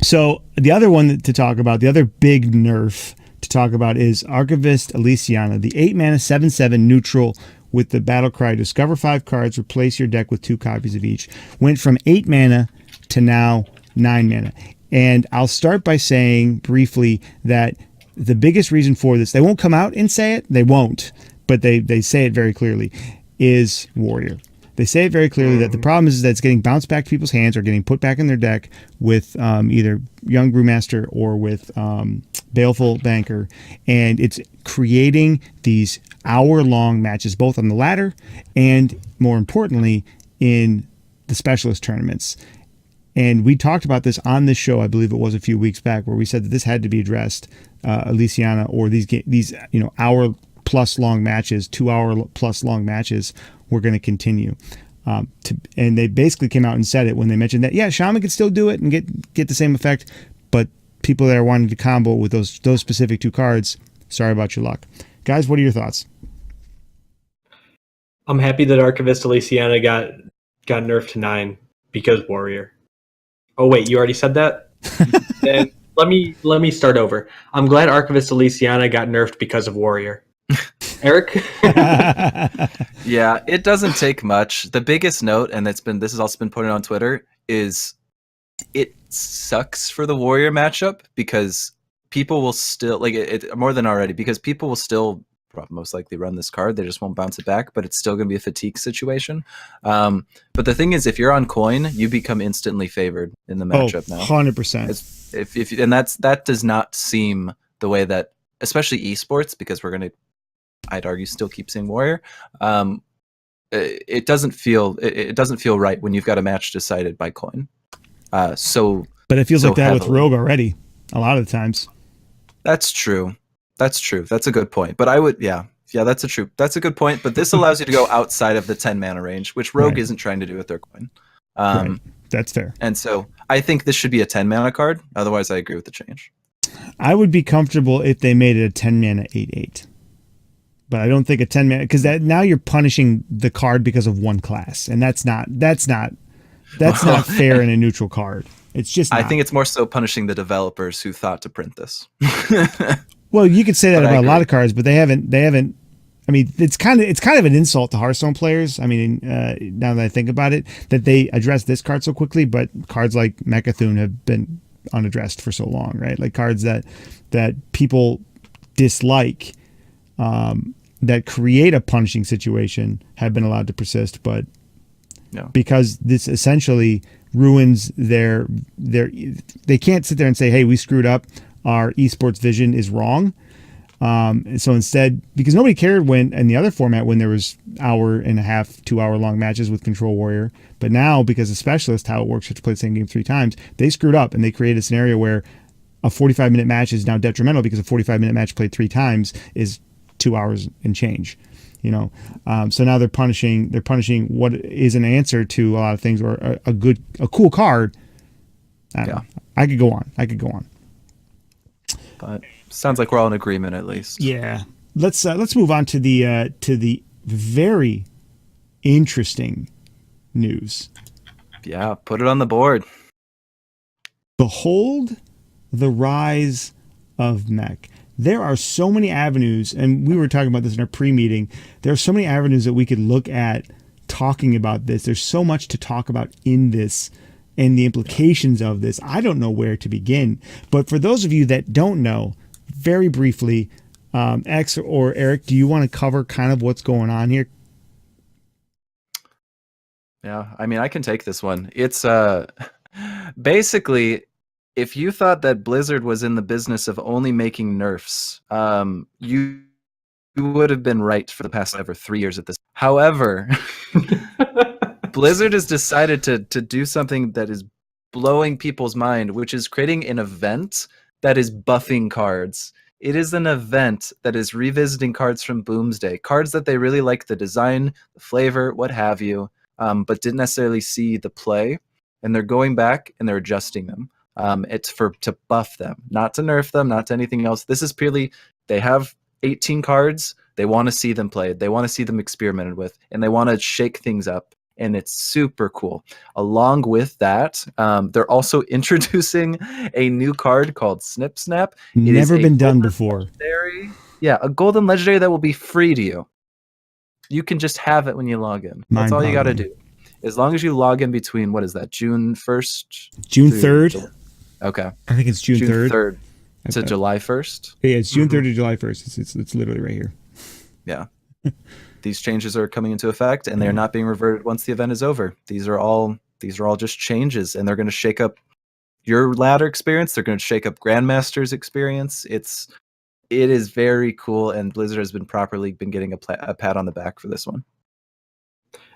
So the other one to talk about, the other big nerf to talk about is Archivist Elysiana, the 8-mana 7/7 neutral with the battle cry, discover 5 cards, replace your deck with 2 copies of each. Went from 8 mana to now 9 mana. And I'll start by saying briefly that the biggest reason for this, they won't come out and say it, they won't, but they say it very clearly, is Warrior. They say it very clearly that the problem is that it's getting bounced back to people's hands or getting put back in their deck with either Young Brewmaster or with Baleful Banker, and it's creating these hour-long matches, both on the ladder and, more importantly, in the specialist tournaments. And we talked about this on this show, I believe it was a few weeks back, where we said that this had to be addressed, Elysiana, or these hour plus long matches, 2 hour plus long matches, were going to continue. And they basically came out and said it when they mentioned that, yeah, Shaman could still do it and get the same effect, but people that are wanting to combo with those specific 2 cards, sorry about your luck. Guys, what are your thoughts? I'm happy that Archivist Elysiana got nerfed to 9 because Warrior. Oh wait, you already said that? Then let me start over. I'm glad Archivist Elysiana got nerfed because of Warrior. Eric? Yeah, it doesn't take much. The biggest note, and this has also been put on Twitter, is it sucks for the Warrior matchup because people will still like it more than already, because people will still most likely run this card. They just won't bounce it back, but it's still going to be a fatigue situation. But the thing is, if you're on coin, you become instantly favored in the matchup now. 100%. And that does not seem the way that, especially esports, because we're going to, I'd argue, still keep seeing Warrior. It doesn't feel right when you've got a match decided by coin. But it feels like that heavily with Rogue already a lot of the times. That's true. That's a good point. But I would, that's a good point. But this allows you to go outside of the 10 mana range, which Rogue isn't trying to do with their coin. Right. That's fair. And so I think this should be a 10 mana card. Otherwise, I agree with the change. I would be comfortable if they made it a 10 mana 8/8. But I don't think a 10 mana, because now you're punishing the card because of one class, and that's not fair in a neutral card. It's just not. I think it's more so punishing the developers who thought to print this. Well, you could say that about a lot of cards, but they haven't. I mean, it's kind of an insult to Hearthstone players. I mean, now that I think about it, that they addressed this card so quickly, but cards like Mechathune have been unaddressed for so long, right? Like cards that people dislike, that create a punishing situation, have been allowed to persist, but because this essentially ruins their. They can't sit there and say, "Hey, we screwed up. Our esports vision is wrong." And so instead, because nobody cared when in the other format when there was 1.5, 2 hour long matches with Control Warrior, but now because of Specialist, how it works, you have to play the same game 3 times, they screwed up and they created a scenario where a 45-minute match is now detrimental because a 45-minute match played 3 times is 2 hours and change. So now they're punishing what is an answer to a lot of things, or a cool card. I could go on. But sounds like we're all in agreement, at least. Yeah. Let's move on to the very interesting news. Yeah, put it on the board. Behold the rise of mech. There are so many avenues, and we were talking about this in our pre-meeting. There are so many avenues that we could look at talking about this. There's so much to talk about in this and the implications of this. I don't know where to begin. But for those of you that don't know, very briefly, X or Eric, do you want to cover kind of what's going on here? Yeah, I mean, I can take this one. It's basically, if you thought that Blizzard was in the business of only making nerfs, you would have been right for the past 3 years at this. However, Blizzard has decided to do something that is blowing people's mind, which is creating an event that is buffing cards. It is an event that is revisiting cards from Boomsday, cards that they really like the design, the flavor, what have you, but didn't necessarily see the play, and they're going back and they're adjusting them. It's to buff them, not to nerf them, not to anything else. This is purely, they have 18 cards, they want to see them played, they want to see them experimented with, and they want to shake things up. And it's super cool. Along with that, they're also introducing a new card called Snip Snap. Never been done before. Yeah, a golden legendary that will be free to you. You can just have it when you log in. That's all you got to do. As long as you log in between, what is that, June 1st? June 3rd. Okay. I think it's June 3rd. To July 1st? Yeah, it's June 3rd to July 1st. It's literally right here. Yeah. These changes are coming into effect, and they're not being reverted once the event is over. These are all just changes, and they're going to shake up your ladder experience. They're going to shake up Grandmaster's experience. It is very cool, and Blizzard has been getting a pat on the back for this one.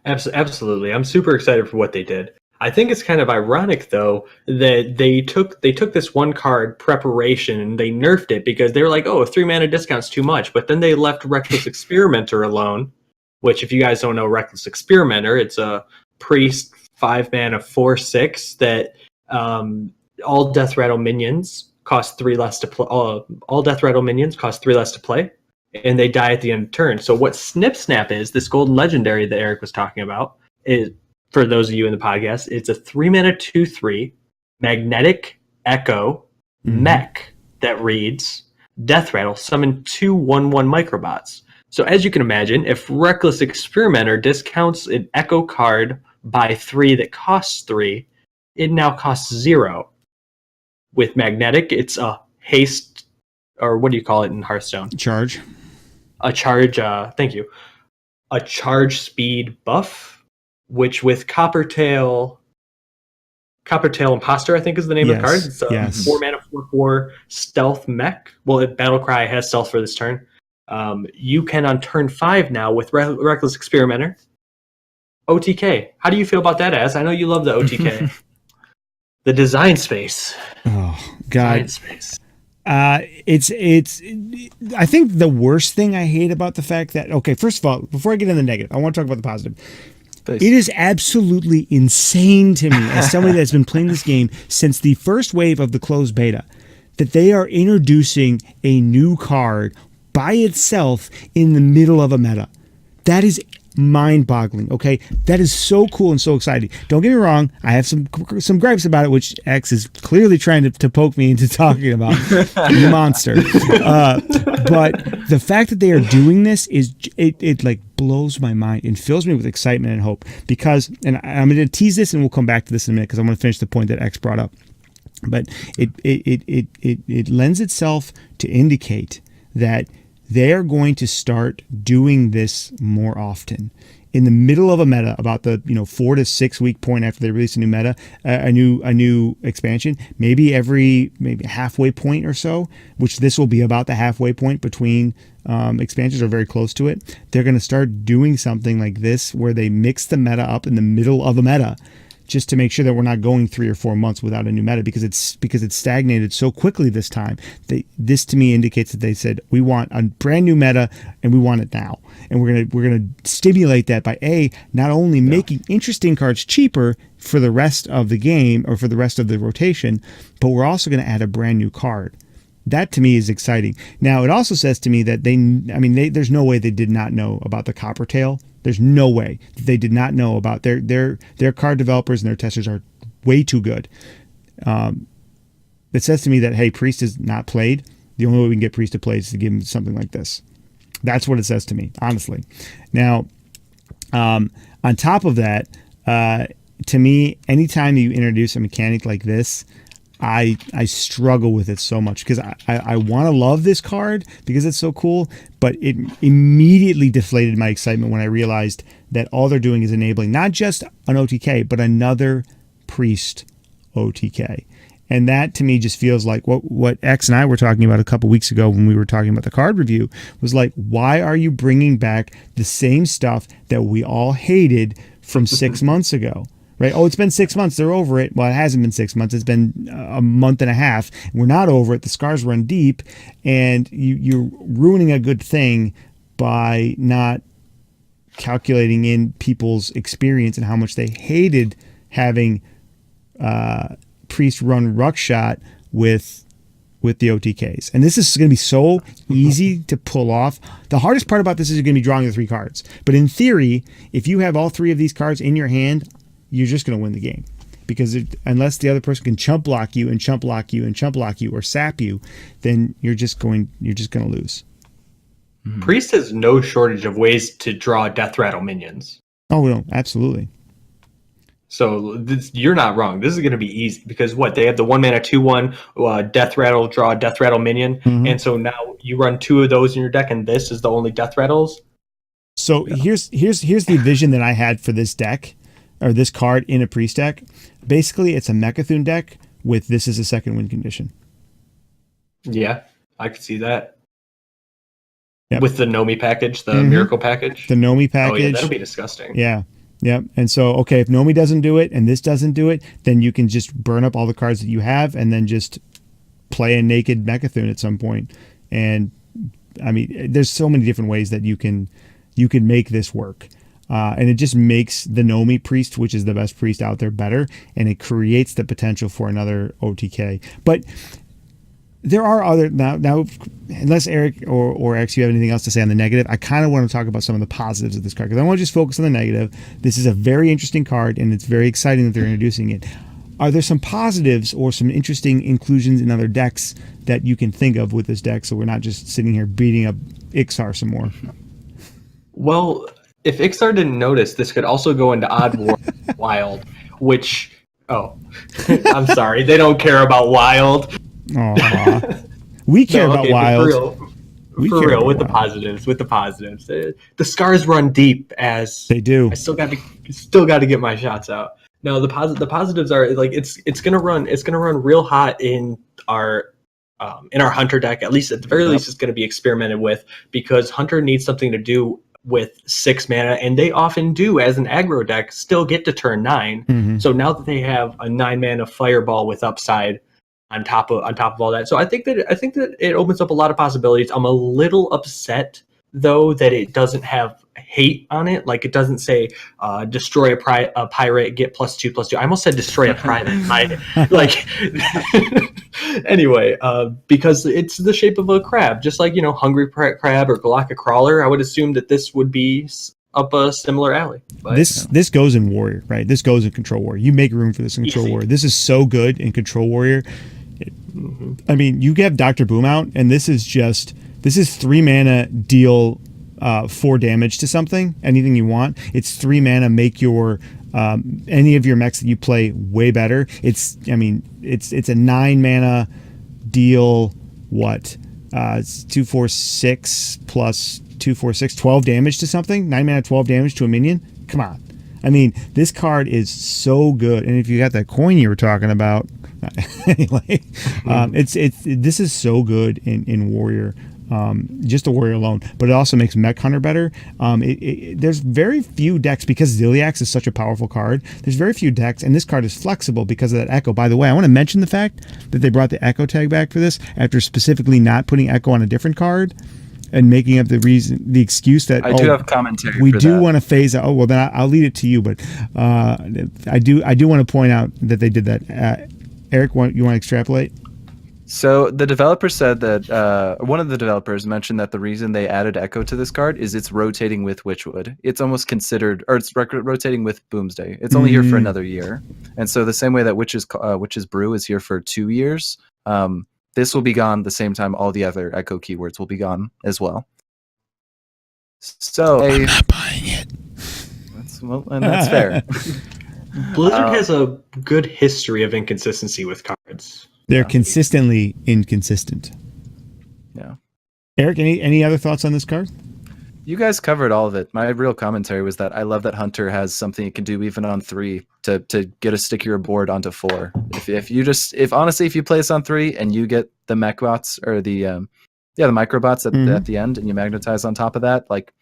Absolutely, I'm super excited for what they did. I think it's kind of ironic though that they took this one card Preparation and they nerfed it because they were like, oh, a 3-mana discount's too much. But then they left Reckless Experimenter alone, which if you guys don't know Reckless Experimenter, it's a priest 5-mana 4/6 that all Death Rattle minions cost 3 less to play. All Death Rattle minions cost 3 less to play, and they die at the end of turn. So what Snip Snap is, this golden legendary that Eric was talking about, is, for those of you in the podcast, it's a 3-mana 2/3 magnetic echo mech that reads Death Rattle, summon 2 1/1 microbots. So as you can imagine, if Reckless Experimenter discounts an echo card by 3 that costs 3, it now costs 0. With magnetic, it's a haste, or what do you call it in Hearthstone? Charge. A charge, thank you. A charge speed buff, which with Coppertail Imposter, I think is the name of the card. It's a 4-mana 4/4 stealth mech. Well, Battlecry has stealth for this turn. You can on turn 5 now with Reckless Experimenter. OTK. How do you feel about that, Az? I know you love the OTK. The design space. Oh God. Design space. It's. I think the worst thing I hate about the fact that, okay, first of all, before I get into the negative, I want to talk about the positive. Please. It is absolutely insane to me, as somebody that's been playing this game since the first wave of the closed beta, that they are introducing a new card by itself in the middle of a meta. That is mind-boggling. Okay, that is so cool and so exciting. Don't get me wrong, I have some gripes about it, which X is clearly trying to poke me into talking about. You monster. But the fact that they are doing this is it like blows my mind and fills me with excitement and hope, because, and I'm going to tease this and we'll come back to this in a minute because I want to finish the point that X brought up, but it lends itself to indicate that they're going to start doing this more often in the middle of a meta, about the 4 to 6 week point after they release a new meta, a new expansion, maybe halfway point or so, which this will be about the halfway point between expansions, or very close to it. They're going to start doing something like this where they mix the meta up in the middle of a meta, just to make sure that we're not going 3 or 4 months without a new meta, because it's stagnated so quickly this time. This to me indicates that they said, we want a brand new meta and we want it now, and we're gonna stimulate that by not only making interesting cards cheaper for the rest of the game or for the rest of the rotation, but we're also going to add a brand new card. That to me is exciting. Now it also says to me that there's no way they did not know about the Coppertail. There's no way they did not know about their card developers and their testers are way too good. It says to me that, hey, Priest is not played. The only way we can get Priest to play is to give him something like this. That's what it says to me, honestly. Now, on top of that, to me, anytime you introduce a mechanic like this, I struggle with it so much, because I want to love this card because it's so cool, but it immediately deflated my excitement when I realized that all they're doing is enabling not just an OTK, but another Priest OTK. And that to me just feels like what X and I were talking about a couple weeks ago when we were talking about the card review, was like, why are you bringing back the same stuff that we all hated from 6 months ago? Right? Oh, it's been 6 months. They're over it. Well, it hasn't been 6 months. It's been a month and a half. We're not over it. The scars run deep, and you're ruining a good thing by not calculating in people's experience and how much they hated having Priest run Ruckshot with the OTKs. And this is going to be so easy to pull off. The hardest part about this is you're going to be drawing the 3 cards. But in theory, if you have all 3 of these cards in your hand, you're just going to win the game, because unless the other person can chump block you and chump block you and chump block you or sap you, then you're just going to lose. Priest has no shortage of ways to draw Death Rattle minions. Oh no, absolutely. So you're not wrong. This is going to be easy, because they have the 1-mana 2/1 Death Rattle, draw a Death Rattle minion, and so now you run 2 of those in your deck, and this is the only Death Rattles. So here's the vision that I had for this deck, or this card in a Priest deck. Basically, it's a Mechathune deck with this as a second win condition. Yeah, I could see that. Yep. With the Nomi package, the Miracle package. The Nomi package. Oh yeah, that'll be disgusting. Yeah. Yep. And so, okay, if Nomi doesn't do it and this doesn't do it, then you can just burn up all the cards that you have and then just play a naked Mechathune at some point. And I mean, there's so many different ways that you can make this work. And it just makes the Nomi priest, which is the best priest out there, better. And it creates the potential for another OTK. But there are other now unless Eric or X, you have anything else to say on the negative, I kind of want to talk about some of the positives of this card, because I want to just focus on the negative. This is a very interesting card, and it's very exciting that they're introducing it. Are there some positives or some interesting inclusions in other decks that you can think of with this deck, so we're not just sitting here beating up Ixar some more? Well, if Ixar didn't notice, this could also go into Odd War Wild, which, I'm sorry, they don't care about Wild. Aww. We care about Wild. For real, with the positives. The scars run deep, as they do. I still got to get my shots out. No, the positives are like it's gonna run real hot in our Hunter deck. At least at the very least, it's gonna be experimented with, because Hunter needs something to do with 6 mana, and they often do, as an aggro deck, still get to turn 9. Mm-hmm. So now that they have a 9 mana fireball with upside on top of all that, so I think that it opens up a lot of possibilities. I'm a little upset though that it doesn't have hate on it. Like, it doesn't say destroy a pirate, get +2/+2. I almost said destroy a private. Anyway, because it's the shape of a crab, just like, Hungry Crab or Galactic Crawler. I would assume that this would be up a similar alley. But, this goes in Warrior, right? This goes in Control Warrior. You make room for this in Control Easy. Warrior. This is so good in Control Warrior. Mm-hmm. I mean, you have Dr. Boom out, and this is 3 mana, deal 4 damage to something, anything you want. It's 3 mana, make your any of your mechs that you play way better. It's a 9 mana, deal it's 2, 4, 6 plus 2, 4, 6, 12 damage to something. 9 mana, 12 damage to a minion. Come on. I mean, this card is so good. And if you got that coin you were talking about, anyway, this is so good in Warrior. Just a Warrior alone, but it also makes Mech Hunter better. There's very few decks, because Ziliax is such a powerful card. There's very few decks, and this card is flexible because of that Echo. By the way, I want to mention the fact that they brought the Echo tag back for this after specifically not putting Echo on a different card and making up the excuse that I do have commentary. We do want to phase out. Oh, well, then I'll leave it to you. But I do want to point out that they did that. Eric, you want to extrapolate? So the developer said that one of the developers mentioned that the reason they added Echo to this card is it's rotating with Witchwood. It's almost considered, or it's rotating with Boomsday. It's only here for another year, and so the same way that Witch's Brew is here for 2 years, this will be gone the same time all the other Echo keywords will be gone as well. So I'm not buying it. That's fair. Blizzard has a good history of inconsistency with cards. They're consistently inconsistent. Yeah. Eric, any other thoughts on this card? You guys covered all of it. My real commentary was that I love that Hunter has something it can do even on 3 to get a stickier board onto 4. If you play this on 3 and you get the mech bots or the microbots at the end, and you magnetize on top of that, like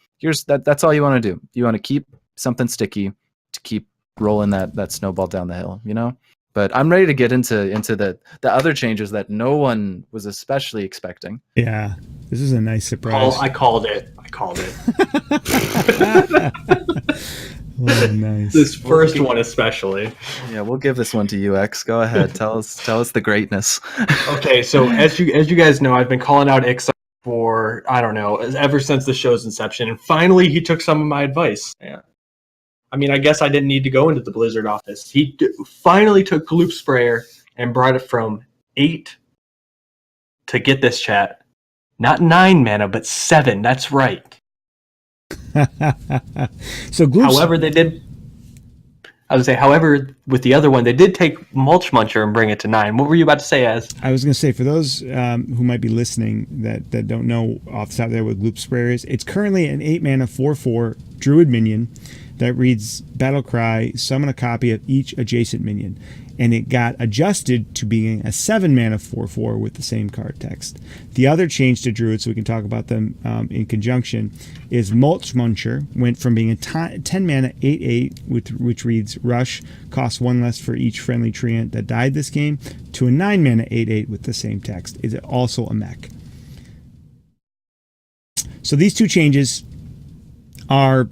that's all you want to do. You want to keep something sticky to keep rolling that snowball down the hill, But I'm ready to get into the other changes that no one was especially expecting. Yeah, this is a nice surprise. I called it. Oh, nice. This first one especially. Yeah, we'll give this one to UX. Go ahead. Tell us the greatness. Okay, so as you guys know, I've been calling out Ixar for, I don't know, ever since the show's inception, and finally he took some of my advice. Yeah. I mean, I guess I didn't need to go into the Blizzard office. He finally took Gloop Sprayer and brought it from 8 to, get this, chat, not 9 mana, but 7. That's right. So Gloop. However, with the other one, they did take Mulch Muncher and bring it to 9. What were you about to say, Az? I was going to say, for those who might be listening that don't know off the top there what Gloop Sprayer is, it's currently an 8 mana 4/4 Druid minion that reads Battle Cry, summon a copy of each adjacent minion. And it got adjusted to being a 7-mana 4/4 with the same card text. The other change to Druid, so we can talk about them in conjunction, is Mulch Muncher went from being a 10-mana 8/8, which reads Rush, costs 1 less for each friendly treant that died this game, to a 9-mana 8/8 with the same text. Is also a mech. So these two changes are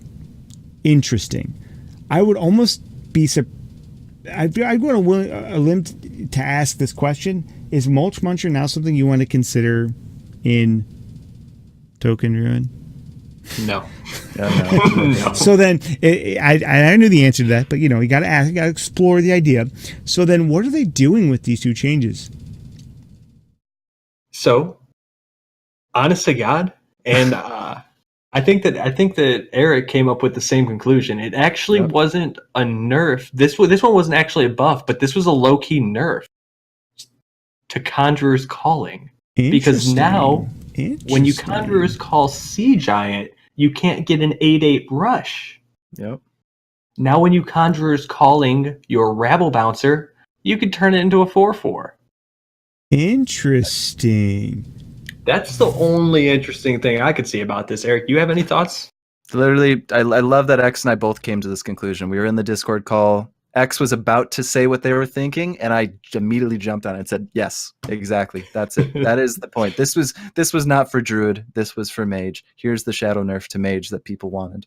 interesting. I would almost be surprised. I'd go on a limb to ask this question. Is Mulch Muncher now something you want to consider in Token Druid? No. No. So then, I knew the answer to that, but you got to ask, you got to explore the idea. So then, what are they doing with these two changes? So, honest to God, and I think that Eric came up with the same conclusion. It actually wasn't a nerf. This one wasn't actually a buff, but this was a low key nerf to Conjurer's Calling. Because now, when you Conjurer's Call Sea Giant, you can't get an 8/8 rush. Yep. Now, when you Conjurer's Calling your Rabble Bouncer, you can turn it into a 4/4. Interesting. That's the only interesting thing I could see about this. Eric, you have any thoughts? Literally, I love that X and I both came to this conclusion. We were in the Discord call. X was about to say what they were thinking, and I immediately jumped on it and said, yes, exactly. That's it. That is the point. This was not for Druid. This was for Mage. Here's the Shadow nerf to Mage that people wanted.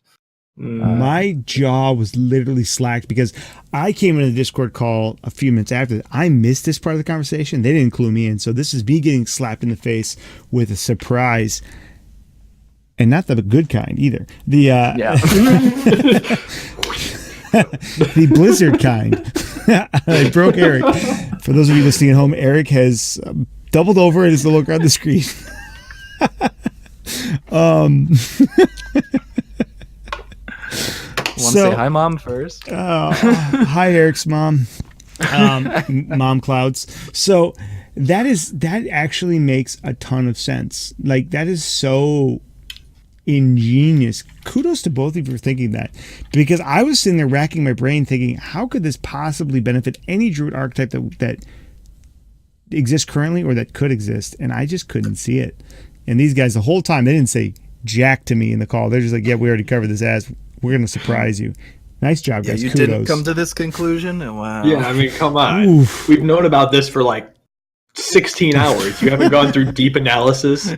My jaw was literally slacked because I came in the Discord call a few minutes after that. I missed this part of the conversation. They didn't clue me in. So this is me getting slapped in the face with a surprise. And not the good kind either. The the Blizzard kind. I broke Eric. For those of you listening at home, Eric has doubled over and is to look around the screen. Want to say hi, Mom, first? Hi, Eric's mom. Mom Clouds. So that actually makes a ton of sense. Like, that is so ingenious. Kudos to both of you for thinking that. Because I was sitting there racking my brain thinking, how could this possibly benefit any Druid archetype that exists currently or that could exist? And I just couldn't see it. And these guys, the whole time, they didn't say jack to me in the call. They're just like, yeah, we already covered this ass. We're going to surprise you. Nice job, guys. You Kudos. didn't come to this conclusion? Wow. Yeah, I mean, come on. Oof. We've known about this for like 16 hours. You haven't gone through deep analysis.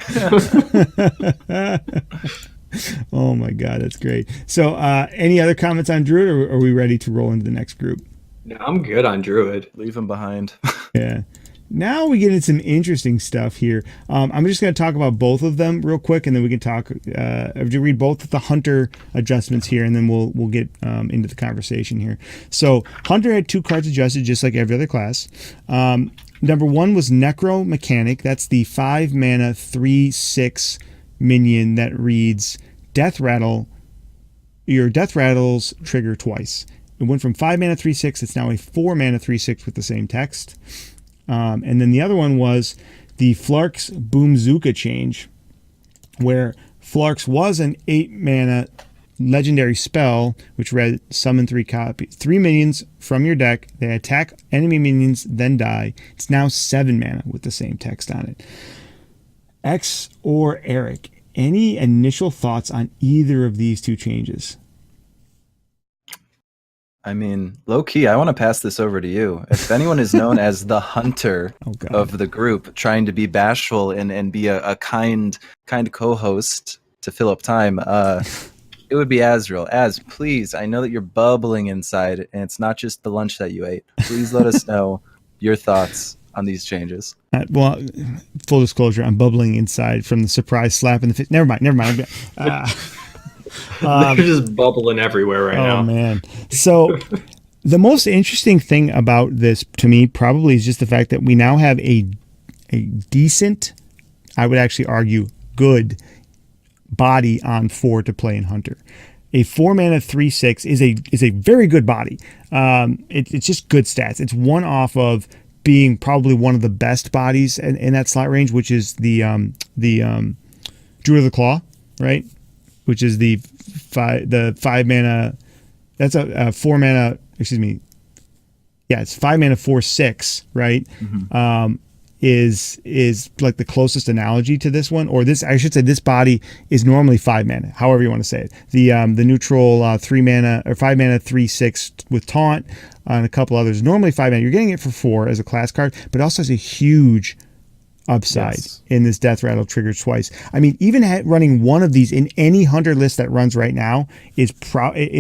Oh my God, that's great. So any other comments on Druid, or are we ready to roll into the next group? No, I'm good on Druid. Leave him behind. Yeah. Now we get into some interesting stuff here. I'm just going to talk about both of them real quick, and then we can talk. Read both of the Hunter adjustments here, and then we'll get into the conversation here. So Hunter had 2 cards adjusted, just like every other class. Number 1 was Necro Mechanic. That's the 5-mana 3/6 minion that reads Death Rattle. Your Death Rattles trigger twice. It went from 5-mana 3/6. It's now a 4-mana 3/6 with the same text. And then the other one was the Flark's Boomzooka change, where Flark's was an 8-mana legendary spell, which read summon 3 minions from your deck. They attack enemy minions, then die. It's now 7 mana with the same text on it. X or Eric, any initial thoughts on either of these two changes? I mean, low key, I want to pass this over to you. If anyone is known as the hunter of the group, trying to be bashful and be a kind co-host to fill up time, it would be Azrael. Az, please, I know that you're bubbling inside, and it's not just the lunch that you ate. Please let us know your thoughts on these changes. Well, full disclosure, I'm bubbling inside from the surprise slap in the face. Never mind. They're just bubbling everywhere right now. Oh, man. So the most interesting thing about this, to me, probably is just the fact that we now have a decent, I would actually argue, good body on 4 to play in Hunter. A 4-mana 3/6 is a very good body. It's just good stats. It's one off of being probably one of the best bodies in that slot range, which is the Druid of the Claw, right? Which is the 5-mana that's a 4 mana. Excuse me. Yeah, it's 5 mana 4/6, right? Mm-hmm. Is like the closest analogy to this one, or this, I should say, this body is normally 5 mana, however you want to say it. The neutral 3 mana or 5 mana 3/6 with taunt and a couple others, normally 5 mana. You're getting it for 4 as a class card, but it also has a huge upside in this Death Rattle triggered twice. I mean, even running one of these in any hunter list that runs right now is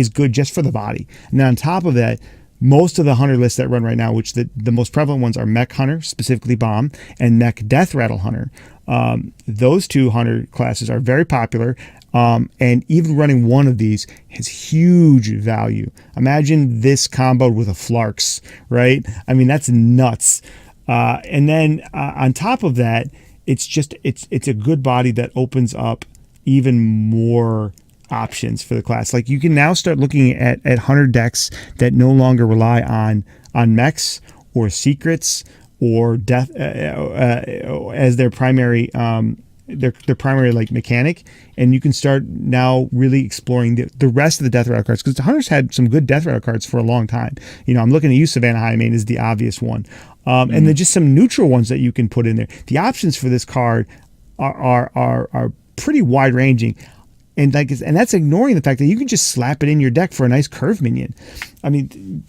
good just for the body. And then on top of that, most of the hunter lists that run right now, which the most prevalent ones are Mech Hunter, specifically Bomb, and Mech Death Rattle Hunter. Those two hunter classes are very popular, and even running one of these has huge value. Imagine this comboed with a Flarks, right? I mean, that's nuts. And then on top of that, it's a good body that opens up even more options for the class. Like, you can now start looking at hunter decks that no longer rely on mechs or secrets or death as their primary their primary like mechanic, and you can start now really exploring the rest of the Death Rattle cards, because the hunters had some good Death Rattle cards for a long time. You know, I'm looking at you, Savannah Highmane is the obvious one, and then just some neutral ones that you can put in there. The options for this card are pretty wide ranging. And that's ignoring the fact that you can just slap it in your deck for a nice curve minion. I mean,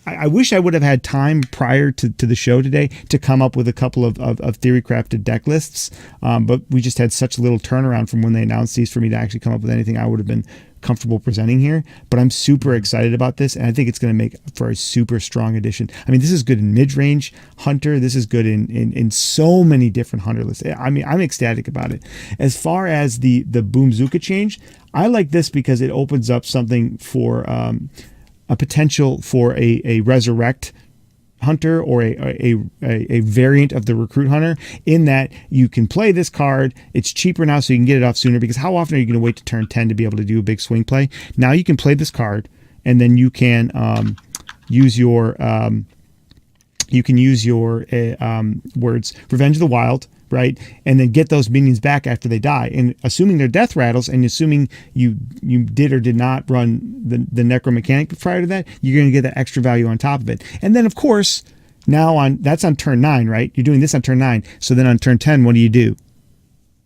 I wish I would have had time prior to the show today to come up with a couple of theory crafted deck lists, but we just had such little turnaround from when they announced these for me to actually come up with anything I would have been comfortable presenting here. But I'm super excited about this, and I think it's going to make for a super strong addition. I mean, this is good in mid-range hunter. This is good in so many different hunter lists. I mean, I'm ecstatic about it. As far as the Boomzooka change, I like this because it opens up something for a potential for a resurrect hunter or a variant of the recruit hunter, in that you can play this card. It's cheaper now, so you can get it off sooner, because how often are you going to wait to turn 10 to be able to do a big swing play? Now you can play this card, and then you can use your words, Revenge of the Wild, right? And then get those minions back after they die. And assuming they're death rattles, and assuming you did or did not run the necro mechanic prior to that, you're going to get that extra value on top of it. And then, of course, that's on turn 9, right? You're doing this on turn 9. So then on turn 10, what do?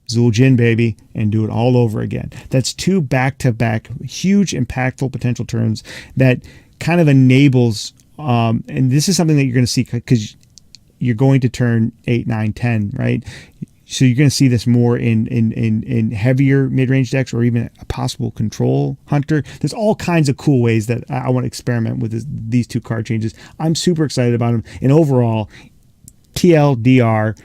Zul'jin, baby, and do it all over again. That's 2 back-to-back huge, impactful potential turns that kind of enables, and this is something that you're going to see, because you're going to turn 8, 9, 10, right? So you're going to see this more in heavier mid-range decks, or even a possible control hunter. There's all kinds of cool ways that I want to experiment with these 2 card changes. I'm super excited about them. And overall, TLDR,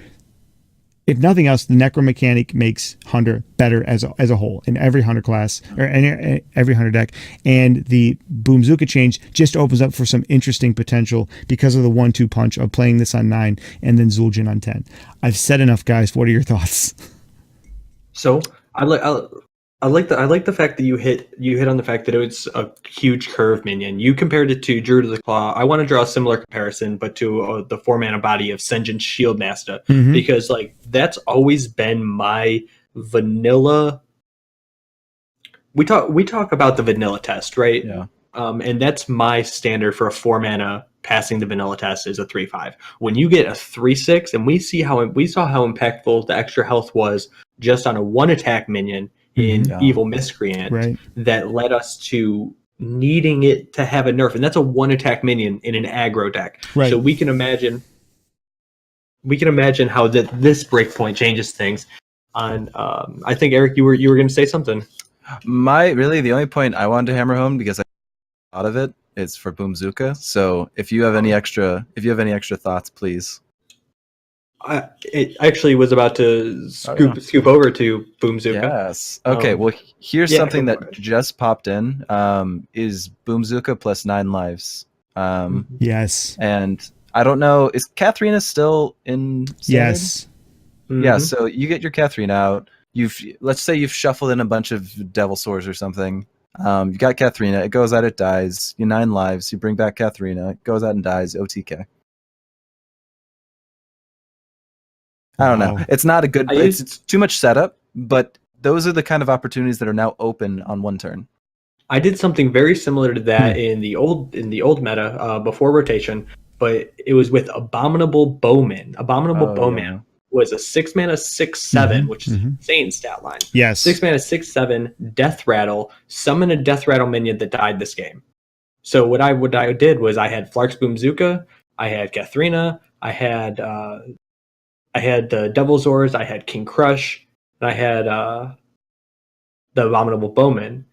if nothing else, the necro mechanic makes hunter better as a whole in every hunter class, or in every hunter deck. And the Boomzooka change just opens up for some interesting potential because of the 1-2 punch of playing this on 9 and then Zul'jin on 10. I've said enough, guys. What are your thoughts? So I like the fact that you hit on the fact that it was a huge curve minion. You compared it to Druid of the Claw. I want to draw a similar comparison, but to the 4-mana body of Sen'jin Shieldmaster, because like that's always been my vanilla. We talk about the vanilla test, right? Yeah. And that's my standard for a 4-mana passing the vanilla test is a 3/5. When you get a 3/6, and we saw how impactful the extra health was just on a 1-attack minion in Evil Miscreant, right, that led us to needing it to have a nerf, and that's a 1-attack minion in an aggro deck. Right. So we can imagine how this breakpoint changes things. On I think Eric, you were going to say something. The only point I wanted to hammer home, because I thought of it, is for Boomzooka. So if you have any extra thoughts, please. It actually was about to scoop over to Boomzooka. Yes. Okay. Well, here's something that just popped in. Is Boomzooka plus 9 lives? Yes. And I don't know. Is Katharina still in? Standard? Yes. Yeah. So you get your Katharina out. Let's say you've shuffled in a bunch of Devil Swords or something. You got Katharina. It goes out. It dies. You 9 lives. You bring back Katharina. It goes out and dies. OTK. I don't know. It's not a good. It's too much setup, but those are the kind of opportunities that are now open on one turn. I did something very similar to that in the old meta before rotation, but it was with Abominable Bowman. Abominable Bowman was a 6-mana 6/7, which is an insane stat line. Yes, 6-mana 6/7 Death Rattle. Summon a Death Rattle minion that died this game. So what I did was I had Flark's Boomzuka, I had Katharina, I had the Devil's Oars, I had King Crush, and I had the Abominable Bowman.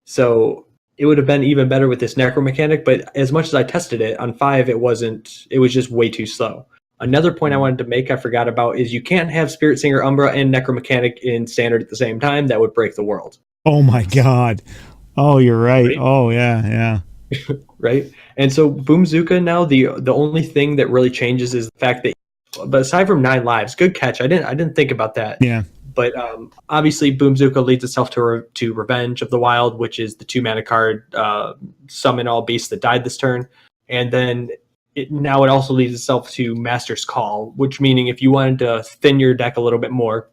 So it would have been even better with this Necro mechanic, but as much as I tested it, on 5 it was just way too slow. Another point I wanted to make I forgot about is you can't have Spirit Singer Umbra and Necro mechanic in standard at the same time. That would break the world. Oh my god. Oh, you're right. Oh yeah. Right? And so Boomzuka now, the only thing that really changes is the fact that, but aside from 9 lives, good catch. I didn't think about that. Yeah. But obviously, Boomzuka leads itself to Revenge of the Wild, which is the 2-mana card, summon all beasts that died this turn. And then it also leads itself to Master's Call, which meaning if you wanted to thin your deck a little bit more,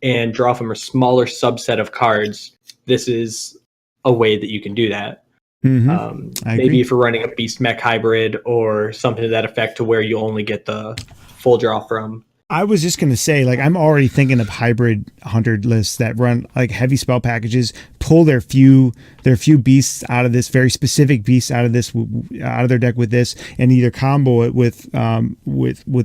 and draw from a smaller subset of cards, this is a way that you can do that. Maybe if you're running a Beast Mech hybrid or something to that effect, to where you only get the full draw from. I was just going to say, like, I'm already thinking of hybrid hunter lists that run like heavy spell packages, pull their few beasts out of this, very specific beasts out of their deck with this, and either combo it with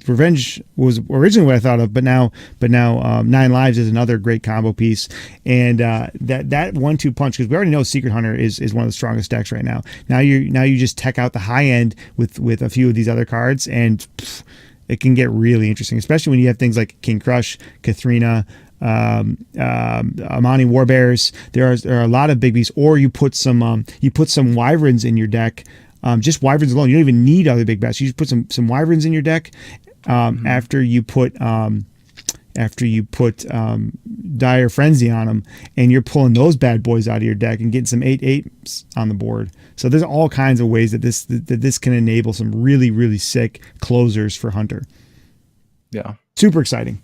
Revenge was originally what I thought of, but now 9 Lives is another great combo piece, and that 1-2 punch, because we already know Secret Hunter is one of the strongest decks right now. Now you just tech out the high end with a few of these other cards, and it can get really interesting, especially when you have things like King Crush, Katharina, Amani Warbears. There are a lot of big beasts. Or you put some Wyverns in your deck. Just Wyverns alone. You don't even need other big bats. You just put some Wyverns in your deck after you put Dire Frenzy on them, and you're pulling those bad boys out of your deck and getting some 8/8s on the board. So there's all kinds of ways that this can enable some really, really sick closers for Hunter. Yeah. Super exciting.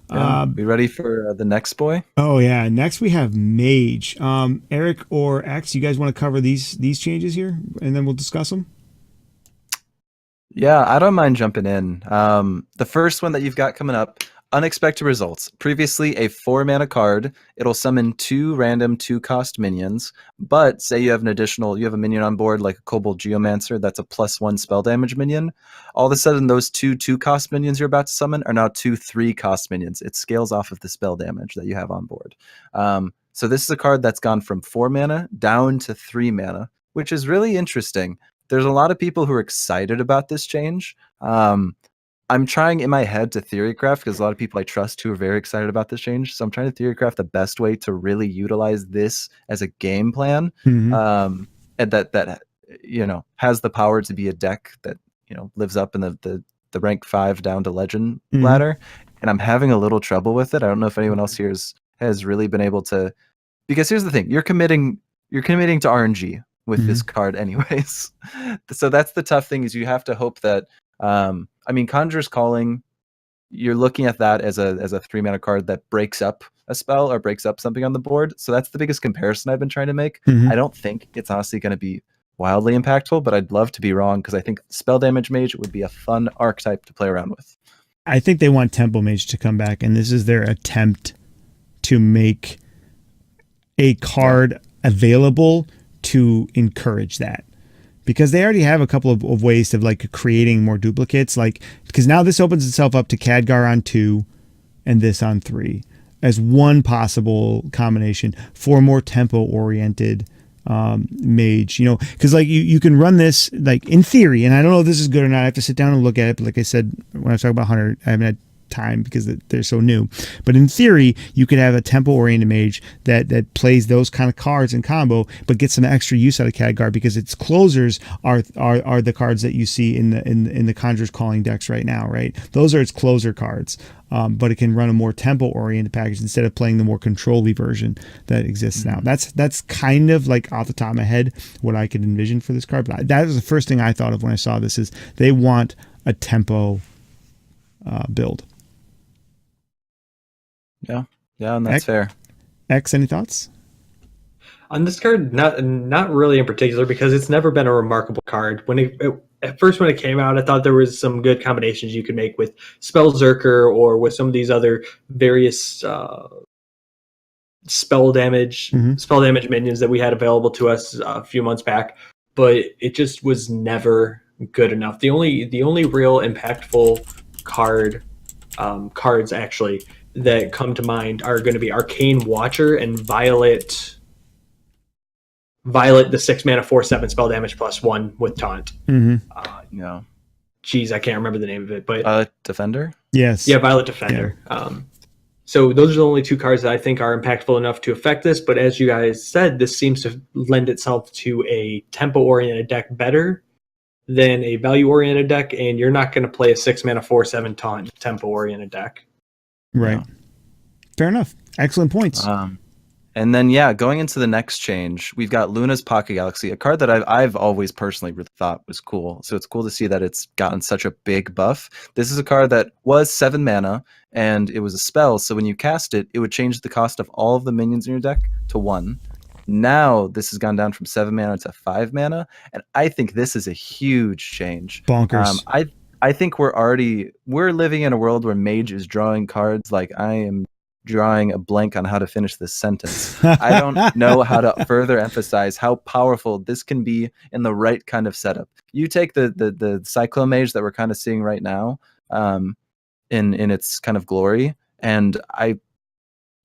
We ready for the next boy? Oh yeah. Next we have Mage. Eric or X, you guys want to cover these changes here, and then we'll discuss them? Yeah, I don't mind jumping in. The first one that you've got coming up, Unexpected Results. Previously a 4-mana card. It'll summon 2 random 2-cost minions, but say you have a minion on board like a Kobold Geomancer that's a +1 spell damage minion. All of a sudden those 2-cost minions you're about to summon are now 2 3-cost minions. It scales off of the spell damage that you have on board. So this is a card that's gone from 4 mana down to 3 mana, which is really interesting. There's a lot of people who are excited about this change. I'm trying in my head to theorycraft, because a lot of people I trust who are very excited about this change. So I'm trying to theorycraft the best way to really utilize this as a game plan, and that has the power to be a deck that lives up in the rank 5 down to legend ladder. And I'm having a little trouble with it. I don't know if anyone else here has really been able to, because here's the thing: you're committing to RNG with this card anyways. So that's the tough thing, is you have to hope that Conjurer's Calling, you're looking at that as a 3-mana card that breaks up a spell or breaks up something on the board. So that's the biggest comparison I've been trying to make. I don't think it's honestly going to be wildly impactful, but I'd love to be wrong, because I think Spell Damage Mage would be a fun archetype to play around with. I think they want Tempo Mage to come back, and this is their attempt to make a card available to encourage that, because they already have a couple of ways of like creating more duplicates, because now this opens itself up to Khadgar on 2 and this on 3 as one possible combination for a more tempo oriented mage, because you can run this in theory, and I don't know if this is good or not. I have to sit down and look at it, but like I said, when I was talking about Hunter, I haven't had time because they're so new, but in theory you could have a tempo oriented mage that plays those kind of cards in combo, but get some extra use out of Khadgar, because its closers are the cards that you see in the Conjurer's Calling decks right now, right? Those are its closer cards, but it can run a more tempo oriented package instead of playing the more control-y version that exists now. That's kind of like off the top of my head what I could envision for this card, but that was the first thing I thought of when I saw this, is they want a tempo build. Yeah, Yeah, and that's fair. X, any thoughts? On this card, not really in particular, because it's never been a remarkable card. At first when it came out, I thought there was some good combinations you could make with Spell Zerker or with some of these other various spell damage minions that we had available to us a few months back, but it just was never good enough. The only real impactful cards actually that come to mind are going to be Arcane Watcher and Violet, the 6 mana 4/7 spell damage +1 with taunt. Yeah. Geez, I can't remember the name of it, but Defender. Yes. Yeah, Violet Defender. Yeah. So those are the only two cards that I think are impactful enough to affect this. But as you guys said, this seems to lend itself to a tempo-oriented deck better than a value-oriented deck, and you're not going to play a 6 mana 4/7 taunt tempo-oriented deck. Right. Yeah. Fair enough. Excellent points. And then, going into the next change, we've got Luna's Pocket Galaxy, a card that I've always personally really thought was cool. So it's cool to see that it's gotten such a big buff. This is a card that was 7 mana, and it was a spell. So when you cast it, it would change the cost of all of the minions in your deck to 1. Now this has gone down from 7 mana to 5 mana, and I think this is a huge change. Bonkers. I think we're living in a world where Mage is drawing cards like I am drawing a blank on how to finish this sentence. I don't know how to further emphasize how powerful this can be in the right kind of setup. You take the Cyclone Mage that we're kind of seeing right now, in its kind of glory, and I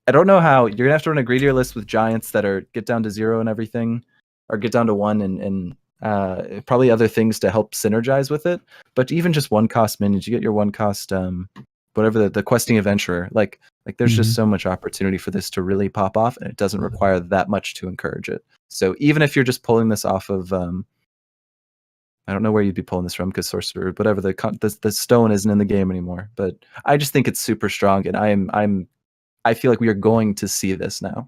don't know how you're gonna have to run a greedier list with giants that are get down to 0 and everything, or get down to 1 and probably other things to help synergize with it. But even just 1-cost minions, you get your 1-cost whatever the questing adventurer, like there's just so much opportunity for this to really pop off, and it doesn't require that much to encourage it. So even if you're just pulling this off of I don't know where you'd be pulling this from, because sorcerer, whatever, the stone isn't in the game anymore, but I just think it's super strong, and I feel like we are going to see this now.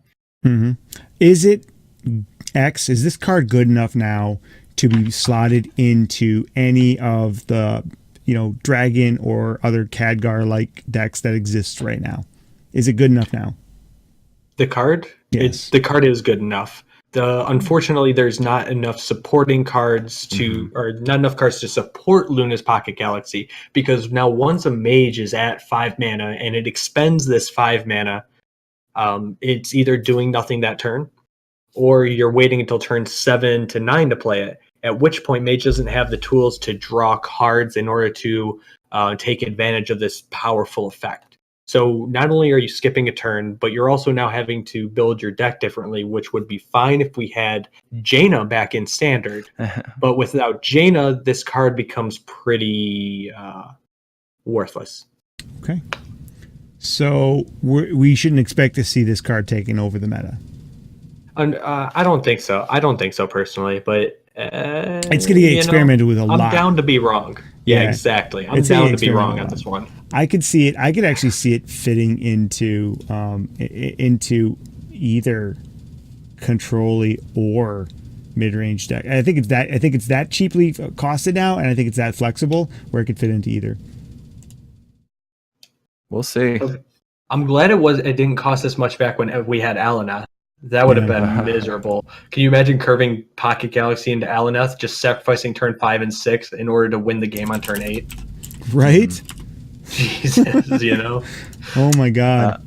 Is this card good enough now to be slotted into any of the dragon or other Khadgar like decks that exist right now? Is it good enough now? The card? Yes. The card is good enough. Unfortunately, there's not enough supporting cards or not enough cards to support Luna's Pocket Galaxy, because now once a mage is at 5 mana and it expends this 5 mana, it's either doing nothing that turn, or you're waiting until turn 7 to 9 to play it, at which point mage doesn't have the tools to draw cards in order to take advantage of this powerful effect. So not only are you skipping a turn, but you're also now having to build your deck differently, which would be fine if we had Jaina back in standard. But without Jaina, this card becomes pretty worthless. Okay. So we shouldn't expect to see this card taking over the meta. I don't think so. I don't think so personally, but it's going to get experimented with a lot. I'm down to be wrong. Yeah, exactly. I'm down to be wrong on this one. I could see it. I could actually see it fitting into either control-y or mid-range deck. I think it's that cheaply costed now, and I think it's that flexible where it could fit into either. We'll see. I'm glad it didn't cost us much back when we had Alaneth. That would have been miserable. Can you imagine curving Pocket Galaxy into Alaneth, just sacrificing turn 5 and 6 in order to win the game on turn 8? Right? Jesus, Oh my God.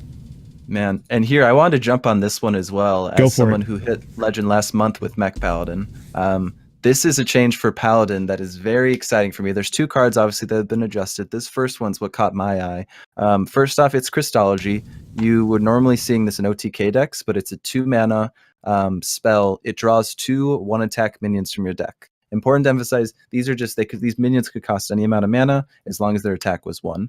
Man, and here I wanted to jump on this one as well, as someone who hit Legend last month with Mech Paladin. This is a change for Paladin that is very exciting for me. There's 2 cards, obviously, that have been adjusted. This first one's what caught my eye. First off, it's Christology. You would normally seeing this in OTK decks, but it's a 2-mana spell. It draws 2 1-attack minions from your deck. Important to emphasize, these minions could cost any amount of mana as long as their attack was 1.